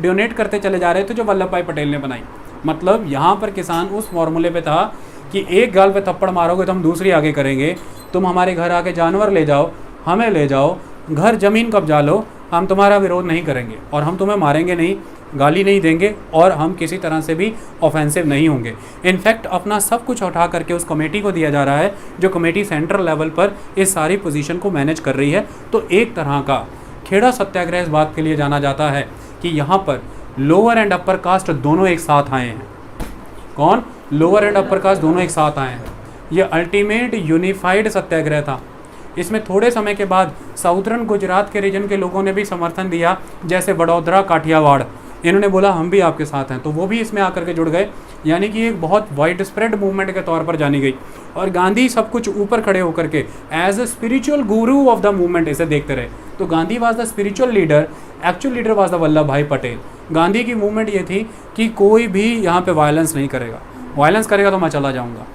डोनेट करते चले जा रहे थे जो वल्लभ भाई पटेल ने बनाई। मतलब यहाँ पर किसान उस फॉर्मूले पे था कि एक गाल पे थप्पड़ मारोगे तो हम दूसरी आगे करेंगे, तुम हमारे घर आके जानवर ले जाओ, हमें ले जाओ, घर ज़मीन कब्जा लो, हम तुम्हारा विरोध नहीं करेंगे और हम तुम्हें मारेंगे नहीं, गाली नहीं देंगे और हम किसी तरह से भी ऑफेंसिव नहीं होंगे। इनफैक्ट अपना सब कुछ उठा करके उस कमेटी को दिया जा रहा है, जो कमेटी सेंट्रल लेवल पर इस सारी पोजीशन को मैनेज कर रही है। तो एक तरह का खेड़ा सत्याग्रह इस बात के लिए जाना जाता है कि यहाँ पर लोअर एंड अपर कास्ट दोनों एक साथ आए हैं। कौन? लोअर एंड अपर कास्ट दोनों एक साथ आए हैं। ये अल्टीमेट यूनिफाइड सत्याग्रह था। इसमें थोड़े समय के बाद साउदर्न गुजरात के रीजन के लोगों ने भी समर्थन दिया, जैसे वडोदरा, काठियावाड़, इन्होंने बोला हम भी आपके साथ हैं, तो वो भी इसमें आकर के जुड़ गए। यानी कि एक बहुत वाइड स्प्रेड मूवमेंट के तौर पर जानी गई और गांधी सब कुछ ऊपर खड़े होकर के as a spiritual Guru of the movement इसे देखते रहे। तो Gandhi was the spiritual leader, actual leader was the Vallabh भाई पटेल। गांधी की मूवमेंट ये थी कि कोई भी यहाँ पे वायलेंस नहीं करेगा, वायलेंस करेगा तो मैं चला जाऊँगा,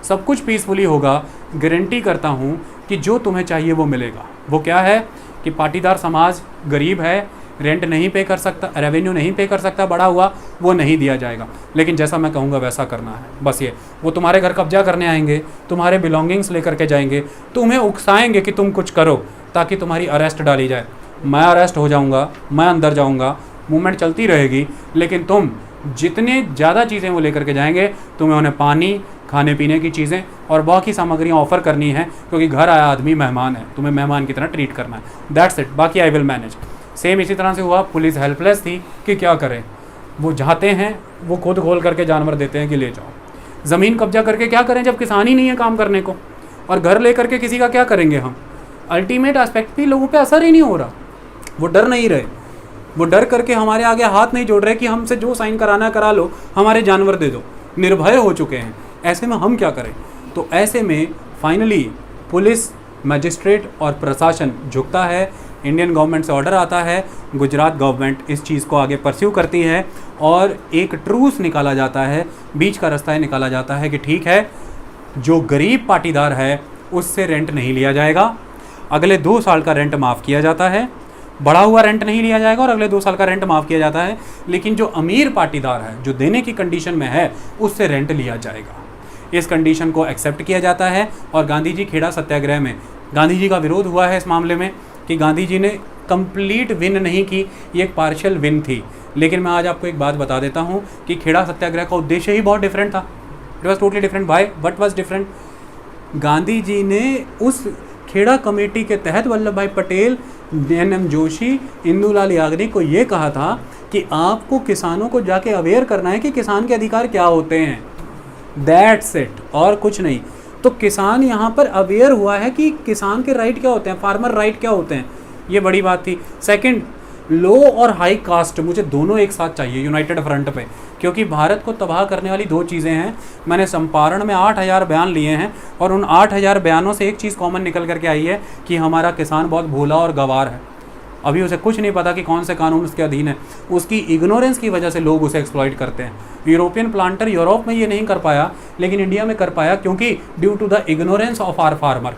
सब कुछ पीसफुली होगा। गारंटी करता हूँ कि जो तुम्हें चाहिए वो मिलेगा। वो क्या है कि पाटीदार समाज गरीब है, रेंट नहीं पे कर सकता, रेवेन्यू नहीं पे कर सकता, बड़ा हुआ वो नहीं दिया जाएगा, लेकिन जैसा मैं कहूँगा वैसा करना है। बस ये वो तुम्हारे घर कब्जा करने आएंगे, तुम्हारे बिलोंगिंग्स लेकर के जाएंगे, तुम्हें उकसाएंगे कि तुम कुछ करो ताकि तुम्हारी अरेस्ट डाली जाए। मैं अरेस्ट हो जाऊँगा, मैं अंदर जाऊँगा, मूवमेंट चलती रहेगी, लेकिन तुम जितने ज़्यादा चीज़ें वो लेकर के जाएंगे, तुम्हें उन्हें पानी, खाने पीने की चीज़ें और बाकी सामग्रियाँ ऑफर करनी है, क्योंकि घर आया आदमी मेहमान है, तुम्हें मेहमान की तरह ट्रीट करना है। दैट्स इट, बाकी आई विल मैनेज। सेम इसी तरह से हुआ। पुलिस हेल्पलेस थी कि क्या करें, वो जाते हैं, वो खुद खोल करके जानवर देते हैं कि ले जाओ। ज़मीन कब्जा करके क्या करें जब किसान ही नहीं है काम करने को, और घर ले करके किसी का क्या करेंगे हम। अल्टीमेट एस्पेक्ट भी लोगों पे असर ही नहीं हो रहा, वो डर नहीं रहे, वो डर करके हमारे आगे हाथ नहीं जोड़ रहे कि हमसे जो साइन कराना करा लो, हमारे जानवर दे दो, निर्भय हो चुके हैं। ऐसे में हम क्या करें। तो ऐसे में फाइनली पुलिस, मजिस्ट्रेट और प्रशासन झुकता है, इंडियन गवर्नमेंट से ऑर्डर आता है, गुजरात गवर्नमेंट इस चीज़ को आगे परस्यू करती है और एक ट्रूस निकाला जाता है, बीच का रास्ता निकाला जाता है कि ठीक है, जो गरीब पाटीदार है उससे रेंट नहीं लिया जाएगा, अगले 2 साल का रेंट माफ़ किया जाता है, बढ़ा हुआ रेंट नहीं लिया जाएगा और अगले 2 साल का रेंट माफ़ किया जाता है, लेकिन जो अमीर पाटीदार है, जो देने की कंडीशन में है, उससे रेंट लिया जाएगा। इस कंडीशन को एक्सेप्ट किया जाता है और गांधी जी खेड़ा सत्याग्रह में गांधी जी का विरोध हुआ है इस मामले में कि गांधी जी ने कंप्लीट विन नहीं की, ये एक पार्शियल विन थी। लेकिन मैं आज आपको एक बात बता देता हूँ कि खेड़ा सत्याग्रह का उद्देश्य ही बहुत डिफरेंट था। It was totally different. Why? What was different? Gandhi ji ने उस खेड़ा कमेटी के तहत वल्लभ भाई पटेल, NM जोशी, इंदुलाल याग्निक को ये कहा था कि आपको किसानों को जाके अवेयर करना है कि किसान के अधिकार क्या होते हैं। दैट्स इट, और कुछ नहीं। तो किसान यहाँ पर अवेयर हुआ है कि किसान के राइट क्या होते हैं, फार्मर राइट क्या होते हैं, ये बड़ी बात थी। सेकंड, लो और हाई कास्ट, मुझे दोनों एक साथ चाहिए यूनाइटेड फ्रंट पे, क्योंकि भारत को तबाह करने वाली 2 चीज़ें हैं। मैंने चंपारण में 8000 बयान लिए हैं और उन 8000 बयानों से एक चीज़ कॉमन निकल करके आई है कि हमारा किसान बहुत भोला और गवार है। अभी उसे कुछ नहीं पता कि कौन से कानून उसके अधीन है, उसकी इग्नोरेंस की वजह से लोग उसे एक्सप्लॉइट करते हैं। यूरोपियन प्लांटर यूरोप में ये नहीं कर पाया, लेकिन इंडिया में कर पाया, क्योंकि due to the ignorance of our farmer.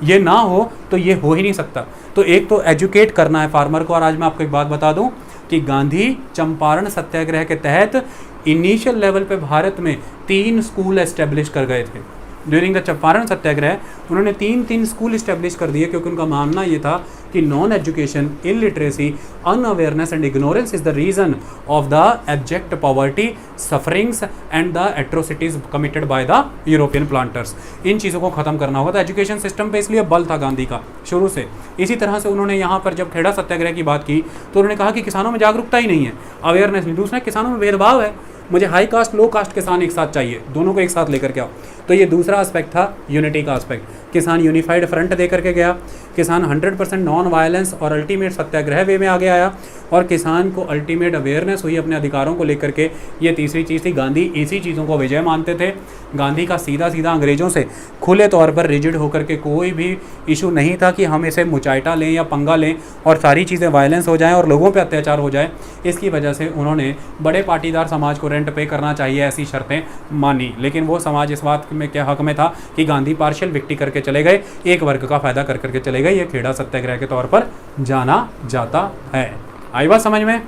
ये ना हो तो ये हो ही नहीं सकता। तो एक तो एजुकेट करना है फार्मर को। और आज मैं आपको एक बात बता दूं कि गांधी चंपारण सत्याग्रह के तहत इनिशियल लेवल पे भारत में 3 स्कूल एस्टेब्लिश कर गए थे। ड्यूरिंग द चंपारण सत्याग्रह उन्होंने 3 स्कूल इस्टेब्लिश कर दिए, क्योंकि उनका मानना ये था कि non education, illiteracy, unawareness and ignorance is the reason of the abject poverty, sufferings and the atrocities committed by the European planters. इन चीज़ों को खत्म करना होगा। तो एजुकेशन सिस्टम पे इसलिए बल था गांधी का शुरू से। इसी तरह से उन्होंने यहाँ पर जब खेड़ा सत्याग्रह की बात की तो उन्होंने कहा कि किसानों में जागरूकता ही नहीं है, अवेयरनेस नहीं। दूसरा, किसानों में भेदभाव है, मुझे हाई कास्ट लो कास्ट किसान एक साथ चाहिए, दोनों को एक साथ लेकर के आओ। तो ये दूसरा एस्पेक्ट था यूनिटी का एस्पेक्ट किसान यूनिफाइड फ्रंट दे करके गया, किसान 100% नॉन वायलेंस और अल्टीमेट सत्याग्रह वे में आगे आया, और किसान को अल्टीमेट अवेयरनेस हुई अपने अधिकारों को लेकर के। ये तीसरी चीज़ थी, गांधी इसी चीज़ों को विजय मानते थे। गांधी का सीधा सीधा अंग्रेज़ों से खुले तौर पर रिजिड होकर के कोई भी इशू नहीं था कि हम इसे मुचाइटा लें या पंगा लें और सारी चीज़ें वायलेंस हो जाएं और लोगों पे अत्याचार हो जाए। इसकी वजह से उन्होंने बड़े पाटीदार समाज को रेंट पे करना चाहिए ऐसी शर्तें मानी, लेकिन वो समाज इस बात में क्या हक में था कि गांधी पार्शियल विक्टी करके चले गए, एक वर्ग का फ़ायदा कर करके चले गए। ये खेड़ा सत्याग्रह के तौर पर जाना जाता है। आई बात समझ में?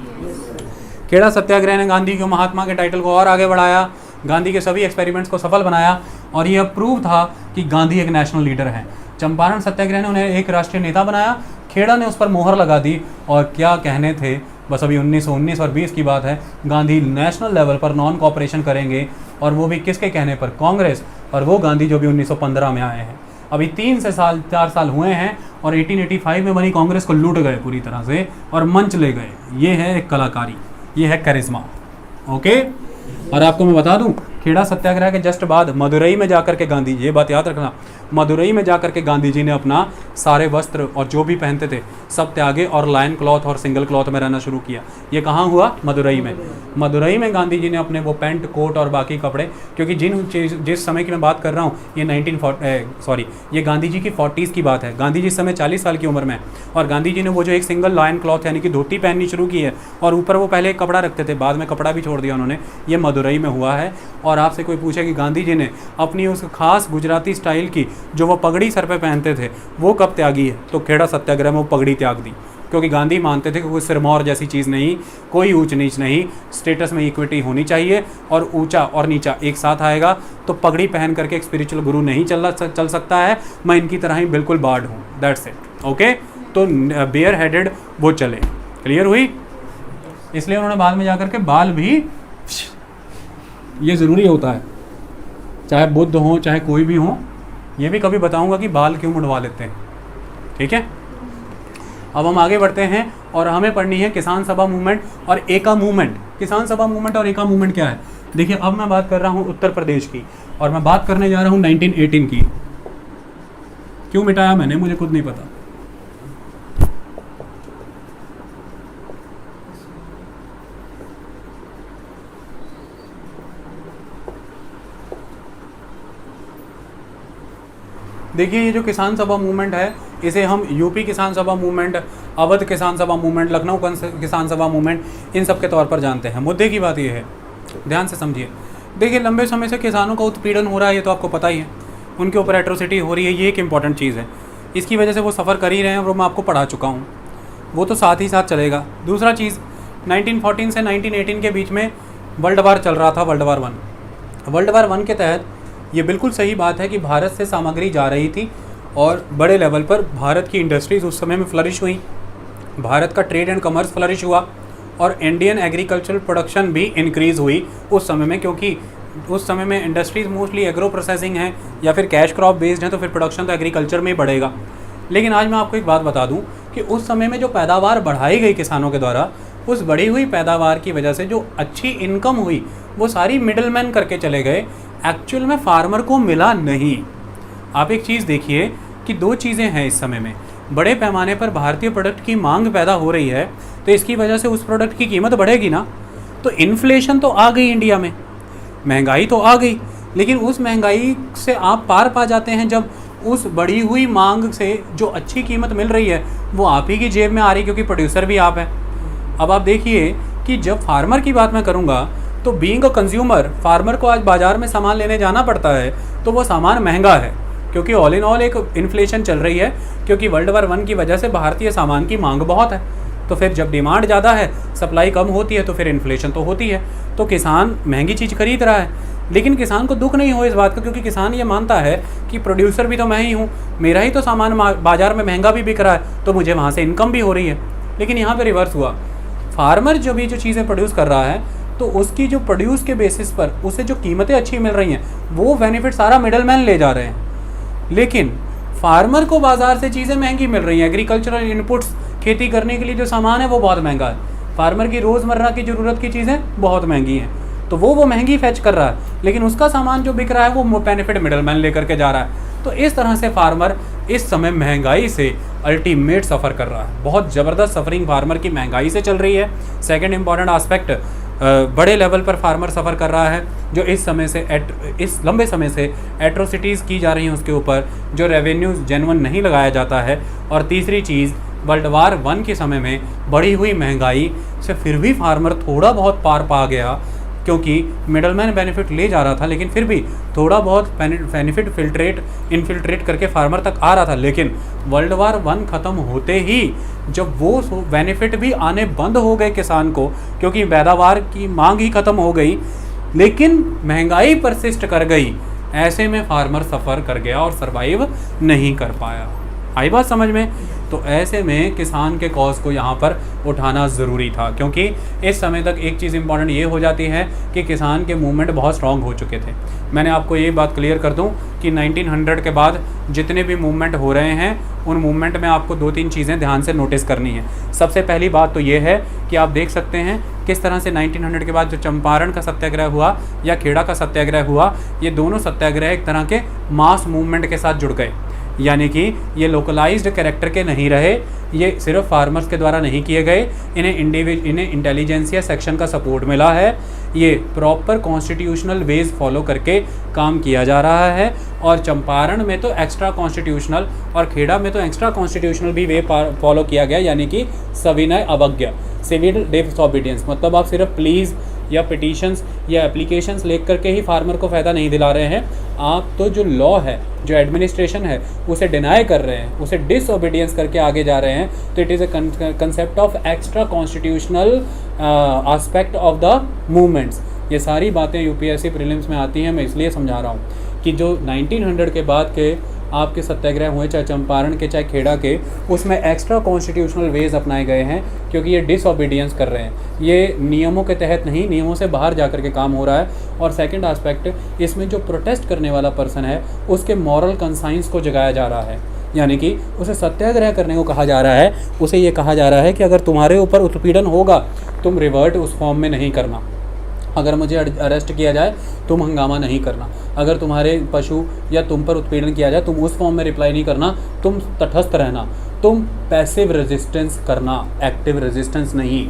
खेड़ा सत्याग्रह ने गांधी को महात्मा के टाइटल को और आगे बढ़ाया, गांधी के सभी एक्सपेरिमेंट्स को सफल बनाया, और यह प्रूव था कि गांधी एक नेशनल लीडर हैं। चंपारण सत्याग्रह ने उन्हें एक राष्ट्रीय नेता बनाया, खेड़ा ने उस पर मोहर लगा दी, और क्या कहने थे, बस अभी 1919 और 20 की बात है, गांधी नेशनल लेवल पर नॉन कॉपरेशन करेंगे, और वो भी किसके कहने पर? कांग्रेस। और वो गांधी जो भी 1915 में आए हैं। अभी 4 साल हुए हैं और 1885 में बनी कांग्रेस को लूट गए पूरी तरह से और मंच ले गए। ये है एक कलाकारी, ये है करिश्मा। ओके, और आपको मैं बता दूं, खेड़ा सत्याग्रह के जस्ट बाद मदुरई में जाकर के गांधी, ये बात याद रखना, मदुरई में जाकर के गांधी जी ने अपना सारे वस्त्र और जो भी पहनते थे सब त्यागे और लायन क्लॉथ और सिंगल क्लॉथ में रहना शुरू किया। ये कहाँ हुआ? मदुरई में। मदुरई में गांधी जी ने अपने वो पैंट कोट और बाकी कपड़े, क्योंकि जिस समय की मैं बात कर रहा हूँ ये ये गांधी जी की 40s की बात है। गांधी जी इस समय 40 साल की उम्र में, और गांधी जी ने वो जो एक सिंगल लायन क्लॉथ यानी कि धोती पहननी शुरू की है, और ऊपर वो पहले एक कपड़ा रखते थे, बाद में कपड़ा भी छोड़ दिया उन्होंने। ये मदुरई में हुआ है। और आपसे कोई पूछे कि गांधी जी ने अपनी उस खास गुजराती स्टाइल की जो वो पगड़ी सर पे पहनते थे वो कब त्यागी है? तो खेड़ा सत्याग्रह में वो पगड़ी त्याग दी, क्योंकि गांधी मानते थे कि कोई सिरमौर जैसी चीज़ नहीं, कोई ऊंच नीच नहीं, स्टेटस में इक्विटी होनी चाहिए, और ऊंचा और नीचा एक साथ आएगा। तो पगड़ी पहन करके एक स्पिरिचुअल गुरु नहीं चल सकता है, मैं इनकी तरह ही बिल्कुल बार्ड हूँ, दैट्स इट। ओके, तो बेयर हेडेड वो चले। क्लियर हुई? इसलिए उन्होंने बाद में जाकर के बाल भी, ये ज़रूरी होता है, चाहे बुद्ध हो चाहे कोई भी हो। ये भी कभी बताऊंगा कि बाल क्यों मुड़वा लेते हैं। ठीक है, अब हम आगे बढ़ते हैं और हमें पढ़नी है किसान सभा मूवमेंट और एका मूवमेंट। किसान सभा मूवमेंट और एका मूवमेंट क्या है? देखिए, अब मैं बात कर रहा हूँ उत्तर प्रदेश की, और मैं बात करने जा रहा हूँ 1918 की। क्यों मिटाया मैंने, मुझे खुद नहीं पता। देखिए, ये जो किसान सभा मूवमेंट है, इसे हम यूपी किसान सभा मूवमेंट, अवध किसान सभा मूवमेंट, लखनऊ किसान सभा मूवमेंट, इन सब के तौर पर जानते हैं। मुद्दे की बात ये है, ध्यान से समझिए। देखिए, लंबे समय से किसानों का उत्पीड़न हो रहा है, ये तो आपको पता ही है, उनके ऊपर एट्रोसिटी हो रही है, ये एक इंपॉर्टेंट चीज़ है। इसकी वजह से वो सफ़र कर ही रहे हैं, और मैं आपको पढ़ा चुका हूँ, वो तो साथ ही साथ चलेगा। दूसरा चीज़, 1914 से 1918 के बीच में वर्ल्ड वार चल रहा था, वर्ल्ड वार 1। वर्ल्ड वार 1 के तहत ये बिल्कुल सही बात है कि भारत से सामग्री जा रही थी, और बड़े लेवल पर भारत की इंडस्ट्रीज़ उस समय में फ्लरिश हुई, भारत का ट्रेड एंड कमर्स फ्लरिश हुआ, और इंडियन एग्रीकल्चरल प्रोडक्शन भी इंक्रीज़ हुई उस समय में, क्योंकि उस समय में इंडस्ट्रीज़ मोस्टली एग्रो प्रोसेसिंग हैं या फिर कैश क्रॉप बेस्ड हैं, तो फिर प्रोडक्शन तो एग्रीकल्चर में ही बढ़ेगा। लेकिन आज मैं आपको एक बात बता दूं कि उस समय में जो पैदावार बढ़ाई गई किसानों के द्वारा, उस बढ़ी हुई पैदावार की वजह से जो अच्छी इनकम हुई वो सारी मिडलमैन करके चले गए, एक्चुअल में फार्मर को मिला नहीं। आप एक चीज़ देखिए कि दो चीज़ें हैं इस समय में, बड़े पैमाने पर भारतीय प्रोडक्ट की मांग पैदा हो रही है, तो इसकी वजह से उस प्रोडक्ट की कीमत बढ़ेगी ना। तो इन्फ्लेशन तो आ गई इंडिया में, महंगाई तो आ गई, लेकिन उस महंगाई से आप पार पा जाते हैं जब उस बढ़ी हुई मांग से जो अच्छी कीमत मिल रही है वो आप ही की जेब में आ रही, क्योंकि प्रोड्यूसर भी आप हैं। अब आप देखिए कि जब फार्मर की बात मैं करूँगा तो बीइंग अ कंज्यूमर, फार्मर को आज बाज़ार में सामान लेने जाना पड़ता है, तो वो सामान महंगा है, क्योंकि ऑल इन ऑल एक इन्फ्लेशन चल रही है, क्योंकि वर्ल्ड वार 1 की वजह से भारतीय सामान की मांग बहुत है। तो फिर जब डिमांड ज़्यादा है, सप्लाई कम होती है, तो फिर इन्फ्लेशन तो होती है, तो किसान महंगी चीज़ खरीद रहा है। लेकिन किसान को दुख नहीं हो इस बात का, क्योंकि किसान ये मानता है कि प्रोड्यूसर भी तो मैं ही हूँ, मेरा ही तो सामान बाज़ार में महंगा भी बिक रहा है, तो मुझे वहाँ से इनकम भी हो रही है। लेकिन यहाँ पर रिवर्स हुआ, फार्मर जो चीज़ें प्रोड्यूस कर रहा है, तो उसकी जो प्रोड्यूस के बेसिस पर उसे जो कीमतें अच्छी मिल रही हैं, वो बेनिफिट सारा मिडलमैन ले जा रहे हैं। लेकिन फार्मर को बाज़ार से चीज़ें महंगी मिल रही हैं, एग्रीकल्चरल इनपुट्स, खेती करने के लिए जो सामान है वो बहुत महंगा है, फार्मर की रोज़मर्रा की ज़रूरत की चीज़ें बहुत महंगी हैं, तो वो महंगी फैच कर रहा है, लेकिन उसका सामान जो बिक रहा है वो बेनिफिट मिडलमैन लेकर के जा रहा है। तो इस तरह से फार्मर इस समय महंगाई से अल्टीमेट सफ़र कर रहा है, बहुत ज़बरदस्त सफरिंग फार्मर की महंगाई से चल रही है। सेकंड इंपॉर्टेंट आस्पेक्ट, बड़े लेवल पर फार्मर सफ़र कर रहा है, जो इस समय से इस लंबे समय से एट्रोसिटीज़ की जा रही हैं उसके ऊपर, जो रेवेन्यू जेन्युइन नहीं लगाया जाता है। और तीसरी चीज़, वर्ल्ड वार 1 के समय में बढ़ी हुई महंगाई से फिर भी फार्मर थोड़ा बहुत पार पा गया, क्योंकि मिडलमैन बेनिफिट ले जा रहा था, लेकिन फिर भी थोड़ा बहुत बेनिफिट इनफिल्ट्रेट करके फार्मर तक आ रहा था। लेकिन वर्ल्ड वार 1 ख़त्म होते ही जब वो बेनिफिट भी आने बंद हो गए किसान को, क्योंकि पैदावार की मांग ही ख़त्म हो गई, लेकिन महंगाई परसिस्ट कर गई, ऐसे में फार्मर सफ़र कर गया और सर्वाइव नहीं कर पाया। आई बात समझ में? तो ऐसे में किसान के कॉज को यहाँ पर उठाना ज़रूरी था, क्योंकि इस समय तक एक चीज़ इंपॉर्टेंट ये हो जाती है कि किसान के मूवमेंट बहुत स्ट्रांग हो चुके थे। मैंने आपको ये बात क्लियर कर दूं कि 1900 के बाद जितने भी मूवमेंट हो रहे हैं, उन मूवमेंट में आपको 2-3 चीज़ें ध्यान से नोटिस करनी है। सबसे पहली बात तो ये है कि आप देख सकते हैं किस तरह से 1900 के बाद जो चंपारण का सत्याग्रह हुआ या खेड़ा का सत्याग्रह हुआ, ये दोनों सत्याग्रह एक तरह के मास मूवमेंट के साथ जुड़ गए। यानी कि ये लोकलाइज्ड कैरेक्टर के नहीं रहे, ये सिर्फ फार्मर्स के द्वारा नहीं किए गए, इन्हें इंटेलिजेंसिया सेक्शन का सपोर्ट मिला है, ये प्रॉपर कॉन्स्टिट्यूशनल वेज फॉलो करके काम किया जा रहा है। और चंपारण में तो एक्स्ट्रा कॉन्स्टिट्यूशनल और खेड़ा में तो एक्स्ट्रा कॉन्स्टिट्यूशनल भी वे फॉलो किया गया, यानी कि सविनय अवज्ञा, सिविल डिसओबीडियंस। मतलब आप सिर्फ प्लीज़ या पिटीशंस या एप्लीकेशंस लेख करके ही फार्मर को फ़ायदा नहीं दिला रहे हैं, आप तो जो लॉ है, जो एडमिनिस्ट्रेशन है, उसे डिनाई कर रहे हैं, उसे डिसओबीडियंस करके आगे जा रहे हैं। तो it is a concept of extra constitutional aspect of the movements. ये सारी बातें यूपीएससी प्रीलिम्स में आती हैं, मैं इसलिए समझा रहा हूँ कि जो 1900 के बाद के आपके सत्याग्रह हुए, चाहे चंपारण के चाहे खेड़ा के, उसमें एक्स्ट्रा कॉन्स्टिट्यूशनल वेज अपनाए गए हैं, क्योंकि ये डिसओबीडियंस कर रहे हैं, ये नियमों के तहत नहीं, नियमों से बाहर जाकर के काम हो रहा है। और सेकंड एस्पेक्ट, इसमें जो प्रोटेस्ट करने वाला पर्सन है उसके मॉरल कंसाइंस को जगाया जा रहा है, यानी कि उसे सत्याग्रह करने को कहा जा रहा है। उसे ये कहा जा रहा है कि अगर तुम्हारे ऊपर उत्पीड़न होगा, तुम रिवर्ट उस फॉर्म में नहीं करना, अगर मुझे अरेस्ट किया जाए तुम हंगामा नहीं करना, अगर तुम्हारे पशु या तुम पर उत्पीड़न किया जाए तुम उस फॉर्म में रिप्लाई नहीं करना, तुम तटस्थ रहना, तुम पैसिव रेजिस्टेंस करना, एक्टिव रेजिस्टेंस नहीं।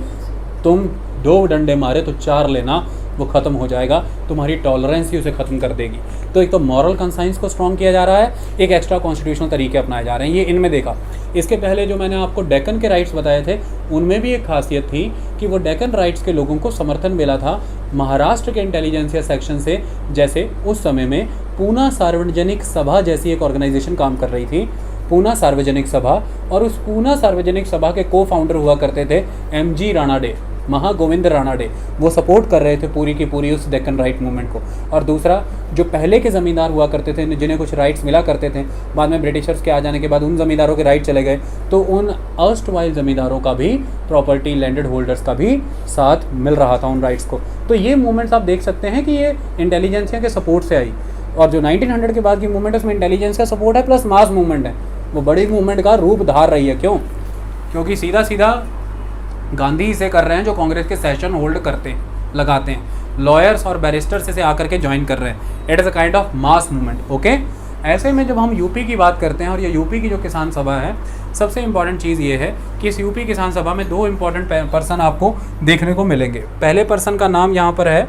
तुम 2 डंडे मारे तो 4 लेना, वो ख़त्म हो जाएगा, तुम्हारी टॉलरेंस ही उसे ख़त्म कर देगी। तो एक तो मॉरल कंसाइंस को स्ट्रॉन्ग किया जा रहा है, एक एक्स्ट्रा कॉन्स्टिट्यूशनल तरीके अपनाए जा रहे हैं, ये इनमें देखा। इसके पहले जो मैंने आपको डेक्कन के राइट्स बताए थे, उनमें भी एक खासियत थी कि वो डेक्कन राइट्स के लोगों को समर्थन मिला था महाराष्ट्र के इंटेलिजेंसिया सेक्शन से। जैसे उस समय में पूना सार्वजनिक सभा जैसी एक ऑर्गेनाइजेशन काम कर रही थी, पूना सार्वजनिक सभा, और उस पूना सार्वजनिक सभा के को फाउंडर हुआ करते थे MG राणाडे, महागोविंद राणाडे। वो सपोर्ट कर रहे थे पूरी की पूरी उस डेक्कन राइट मूवमेंट को। और दूसरा, जो पहले के ज़मींदार हुआ करते थे, जिन्हें कुछ राइट्स मिला करते थे, बाद में ब्रिटिशर्स के आ जाने के बाद उन ज़मींदारों के राइट चले गए, तो उन अर्स्टवाइल ज़मींदारों का भी, प्रॉपर्टी लैंडेड होल्डर्स का भी साथ मिल रहा था उन राइट्स को। तो ये मूवमेंट्स आप देख सकते हैं कि ये इंटेलिजेंसिया के सपोर्ट से आई। और जो 1900 के बाद की मूवमेंट है उसमें इंटेलिजेंस का सपोर्ट है प्लस मास मूवमेंट है, वो बड़ी मूवमेंट का रूप धार रही है। क्यों? क्योंकि सीधा सीधा गांधी इसे कर रहे हैं जो कांग्रेस के सेशन होल्ड करते हैं, लगाते हैं, लॉयर्स और बैरिस्टर्स इसे आकर के ज्वाइन कर रहे हैं। It is a kind of mass movement. Okay, ऐसे में जब हम यूपी की बात करते हैं, और ये यूपी की जो किसान सभा है, सबसे इम्पॉर्टेंट चीज़ ये है कि इस यूपी किसान सभा में 2 इम्पॉर्टेंट पर्सन आपको देखने को मिलेंगे। पहले पर्सन का नाम यहाँ पर है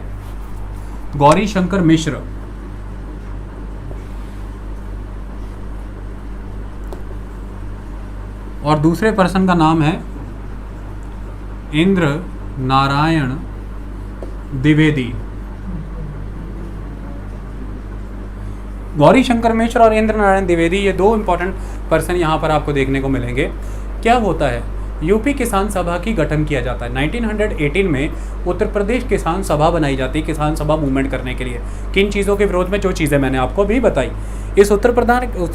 गौरी शंकर मिश्र, और दूसरे पर्सन का नाम है इंद्र नारायण द्विवेदी। गौरी शंकर मिश्र और इंद्र नारायण द्विवेदी, ये 2 इंपॉर्टेंट पर्सन यहाँ पर आपको देखने को मिलेंगे। क्या होता है, यूपी किसान सभा की गठन किया जाता है 1918 में। उत्तर प्रदेश किसान सभा बनाई जाती है किसान सभा मूवमेंट करने के लिए। किन चीज़ों के विरोध में? जो चीज़ें मैंने आपको भी बताई। इस उत्तर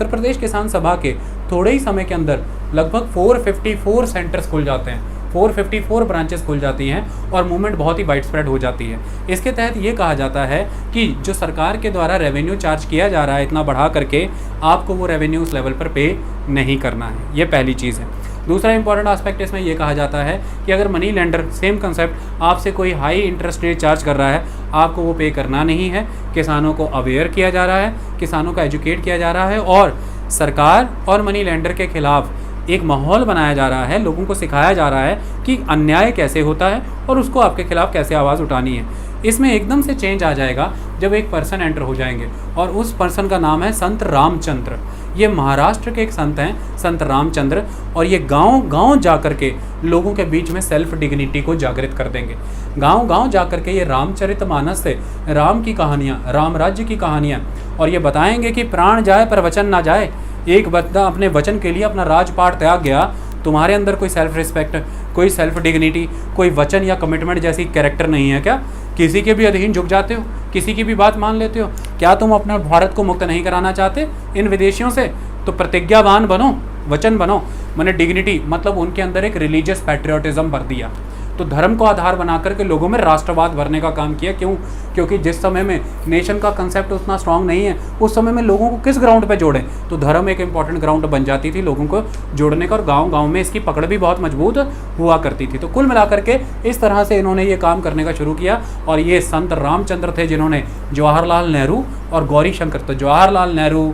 प्रदेश किसान सभा के थोड़े ही समय के अंदर लगभग 454 सेंटर्स खुल जाते हैं, 454 ब्रांचेस खुल जाती हैं, और मूवमेंट बहुत ही वाइड स्प्रेड हो जाती है। इसके तहत ये कहा जाता है कि जो सरकार के द्वारा रेवेन्यू चार्ज किया जा रहा है इतना बढ़ा करके, आपको वो रेवेन्यू उस लेवल पर पे नहीं करना है। ये पहली चीज़ है। दूसरा इंपॉर्टेंट एस्पेक्ट इसमें यह कहा जाता है कि अगर मनी लेंडर, सेम कंसेप्ट, आपसे कोई हाई इंटरेस्ट रेट चार्ज कर रहा है, आपको वो पे करना नहीं है, किसानों को अवेयर किया जा रहा है, किसानों को एजुकेट किया जा रहा है और सरकार और मनी लेंडर के खिलाफ एक माहौल बनाया जा रहा है, लोगों को सिखाया जा रहा है कि अन्याय कैसे होता है और उसको आपके खिलाफ कैसे आवाज़ उठानी है। इसमें एकदम से चेंज आ जाएगा जब एक पर्सन एंटर हो जाएंगे और उस पर्सन का नाम है संत रामचंद्र। ये महाराष्ट्र के एक संत हैं, संत रामचंद्र, और ये गांव गांव जा कर के लोगों के बीच में सेल्फ डिग्निटी को जागृत कर देंगे। गांव गांव जा कर के ये रामचरितमानस से राम की कहानियाँ, राम राज्य की कहानियाँ, और ये बताएंगे कि प्राण जाए पर वचन ना जाए। एक बंदा अपने वचन के लिए अपना राजपाट त्याग गया, तुम्हारे अंदर कोई सेल्फ रिस्पेक्ट, कोई सेल्फ डिग्निटी, कोई वचन या कमिटमेंट जैसी कैरेक्टर नहीं है क्या? किसी के भी अधीन झुक जाते हो, किसी की भी बात मान लेते हो? क्या तुम अपने भारत को मुक्त नहीं कराना चाहते इन विदेशियों से? तो प्रतिज्ञावान बनो, वचन बनो। मैंने डिग्निटी मतलब उनके अंदर एक रिलीजियस पैट्रियोटिज्म भर दिया। तो धर्म को आधार बना करके लोगों में राष्ट्रवाद भरने का काम किया। क्यों? क्योंकि जिस समय में नेशन का कंसेप्ट उतना स्ट्रांग नहीं है, उस समय में लोगों को किस ग्राउंड पे जोड़ें? तो धर्म एक इंपॉर्टेंट ग्राउंड बन जाती थी लोगों को जोड़ने का, और गांव गांव में इसकी पकड़ भी बहुत मजबूत हुआ करती थी। तो कुल मिलाकर के इस तरह से इन्होंने ये काम करने का शुरू किया। और ये संत रामचंद्र थे जिन्होंने जवाहरलाल नेहरू और गौरी शंकर, तो जवाहरलाल नेहरू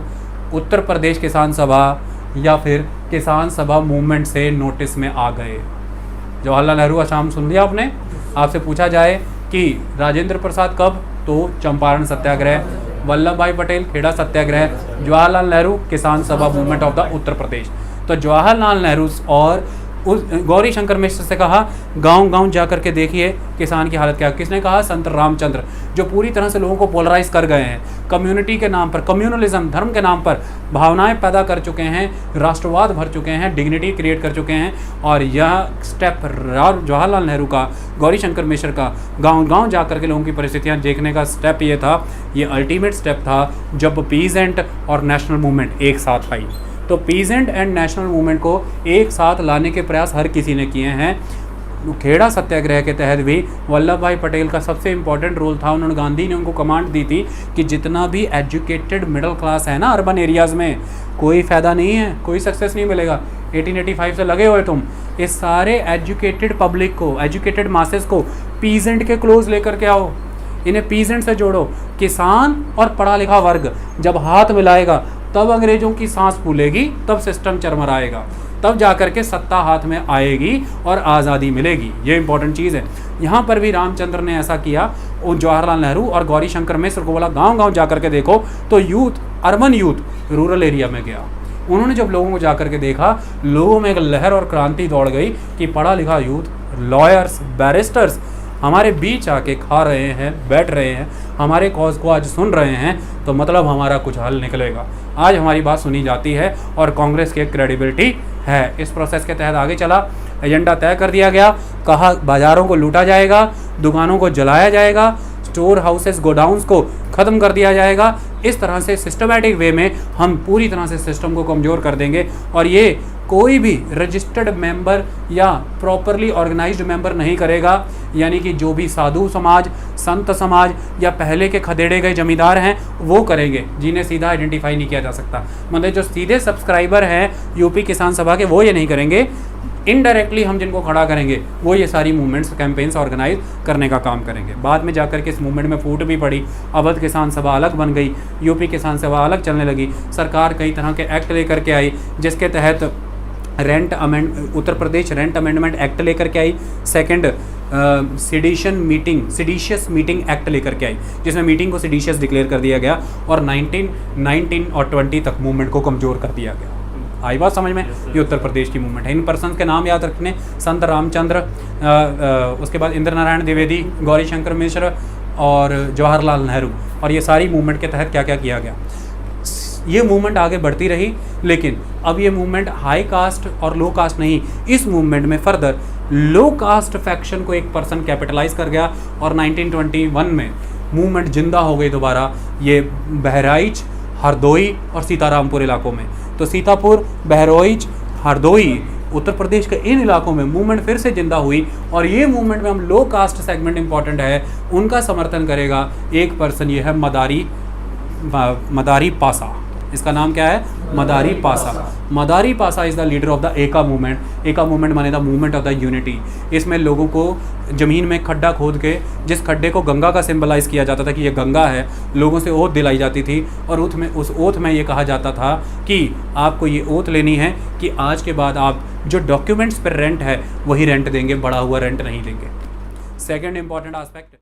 उत्तर प्रदेश किसान सभा या फिर किसान सभा मूवमेंट से नोटिस में आ गए। जवाहरलाल नेहरू का नाम सुन लिया आपने? आपसे पूछा जाए कि राजेंद्र प्रसाद कब, तो चंपारण सत्याग्रह, वल्लभ भाई पटेल खेड़ा सत्याग्रह, जवाहरलाल नेहरू किसान सभा movement of the Uttar Pradesh. तो जवाहरलाल नेहरू और उस गौरी शंकर मिश्र से कहा गांव गांव जा कर के देखिए किसान की हालत क्या है। किसने कहा? संत रामचंद्र, जो पूरी तरह से लोगों को पोलराइज कर गए हैं, कम्युनिटी के नाम पर, कम्युनलिज्म, धर्म के नाम पर भावनाएं पैदा कर चुके हैं, राष्ट्रवाद भर चुके हैं, डिग्निटी क्रिएट कर चुके हैं। और यह स्टेप जवाहरलाल नेहरू का, गौरी शंकर मिश्र का गाँव गाँव जा कर के लोगों की परिस्थितियाँ देखने का स्टेप ये था, ये अल्टीमेट स्टेप था जब पीजेंट और नेशनल मूवमेंट एक साथ आई। तो पीजेंट एंड नेशनल मूवमेंट को एक साथ लाने के प्रयास हर किसी ने किए हैं। खेड़ा सत्याग्रह के तहत भी वल्लभ भाई पटेल का सबसे इम्पोर्टेंट रोल था। उन्होंने, गांधी ने उनको कमांड दी थी कि जितना भी एजुकेटेड मिडिल क्लास है ना अर्बन एरियाज़ में, कोई फ़ायदा नहीं है, कोई सक्सेस नहीं मिलेगा। 1885 से लगे हुए तुम, इस सारे एजुकेटेड पब्लिक को, एजुकेटेड मासेस को पीजेंट के क्लोज लेकर के आओ, इन्हें पीजेंट से जोड़ो। किसान और पढ़ा लिखा वर्ग जब हाथ मिलाएगा तब अंग्रेजों की सांस फूलेगी, तब सिस्टम चरमराएगा, तब जाकर के सत्ता हाथ में आएगी और आज़ादी मिलेगी। ये इंपॉर्टेंट चीज़ है। यहाँ पर भी रामचंद्र ने ऐसा किया। और जवाहरलाल नेहरू और गौरी शंकर मिश्र को बोला गांव गांव जा कर के देखो। तो youth, urban youth rural area में गया। उन्होंने जब लोगों को जा कर के देखा, लोगों में एक लहर और क्रांति दौड़ गई कि पढ़ा लिखा यूथ, लॉयर्स, बैरिस्टर्स हमारे बीच आके खा रहे हैं, बैठ रहे हैं, हमारे कॉज को आज सुन रहे हैं, तो मतलब हमारा कुछ हल निकलेगा। आज हमारी बात सुनी जाती है और कांग्रेस की एक क्रेडिबिलिटी है। इस प्रोसेस के तहत आगे चला, एजेंडा तय कर दिया गया। कहा बाज़ारों को लूटा जाएगा, दुकानों को जलाया जाएगा, स्टोर हाउसेस, गोडाउन्स को ख़त्म कर दिया जाएगा। इस तरह से सिस्टमैटिक वे में हम पूरी तरह से सिस्टम को कमज़ोर कर देंगे और ये कोई भी रजिस्टर्ड मेंबर या प्रॉपरली ऑर्गेनाइज्ड मेंबर नहीं करेगा। यानी कि जो भी साधु समाज, संत समाज या पहले के खदेड़े गए जमींदार हैं वो करेंगे, जिन्हें सीधा आइडेंटिफाई नहीं किया जा सकता। मतलब जो सीधे सब्सक्राइबर हैं यूपी किसान सभा के, वो ये नहीं करेंगे। इनडायरेक्टली हम जिनको खड़ा करेंगे वो ये सारी मूवमेंट्स, कैंपेन्स ऑर्गेनाइज करने का काम करेंगे। बाद में जाकर के इस मूवमेंट में फूट भी पड़ी। अवध किसान सभा अलग बन गई, यूपी किसान सभा अलग चलने लगी। सरकार कई तरह के एक्ट लेकर के आई, जिसके तहत Uttar Pradesh rent amendment act लेकर के आई। सेकंड, सिडिशियस मीटिंग एक्ट लेकर के आई, जिसमें मीटिंग को सिडिशियस डिक्लेयर कर दिया गया और 19 और 20 तक मूवमेंट को कमज़ोर कर दिया गया। आई बात समझ में? ये उत्तर प्रदेश की मूवमेंट है। इन पर्सन के नाम याद रखने, संत रामचंद्र, उसके बाद इंद्र नारायण द्विवेदी, गौरी शंकर मिश्र और जवाहरलाल नेहरू। और ये सारी मूवमेंट के तहत क्या क्या किया गया। ये मूवमेंट आगे बढ़ती रही, लेकिन अब ये मूवमेंट हाई कास्ट और लो कास्ट नहीं, इस मूवमेंट में फर्दर लो कास्ट फैक्शन को एक पर्सन कैपिटलाइज कर गया और 1921 में मूवमेंट जिंदा हो गई दोबारा। ये बहराइच, हरदोई और सीतारामपुर इलाकों में। तो सीतापुर, बहराइच, हरदोई, उत्तर प्रदेश के इन इलाकों में मूवमेंट फिर से जिंदा हुई। और ये मूवमेंट में हम लो कास्ट सेगमेंट इंपॉर्टेंट है, उनका समर्थन करेगा एक पर्सन, ये है मदारी पासा। इसका नाम क्या है? मदारी पासा। मदारी पासा is the leader of the एका मूवमेंट। एका मूवमेंट माने the movement of the unity. इसमें लोगों को ज़मीन में खड्डा खोद के, जिस खड्डे को गंगा का सिंबलाइज़ किया जाता था कि ये गंगा है, लोगों से ओथ दिलाई जाती थी और उस ओथ में ये कहा जाता था कि आपको ये ओथ लेनी है कि आज के बाद आप जो डॉक्यूमेंट्स पर रेंट है वही रेंट देंगे, बढ़ा हुआ रेंट नहीं देंगे। Second important aspect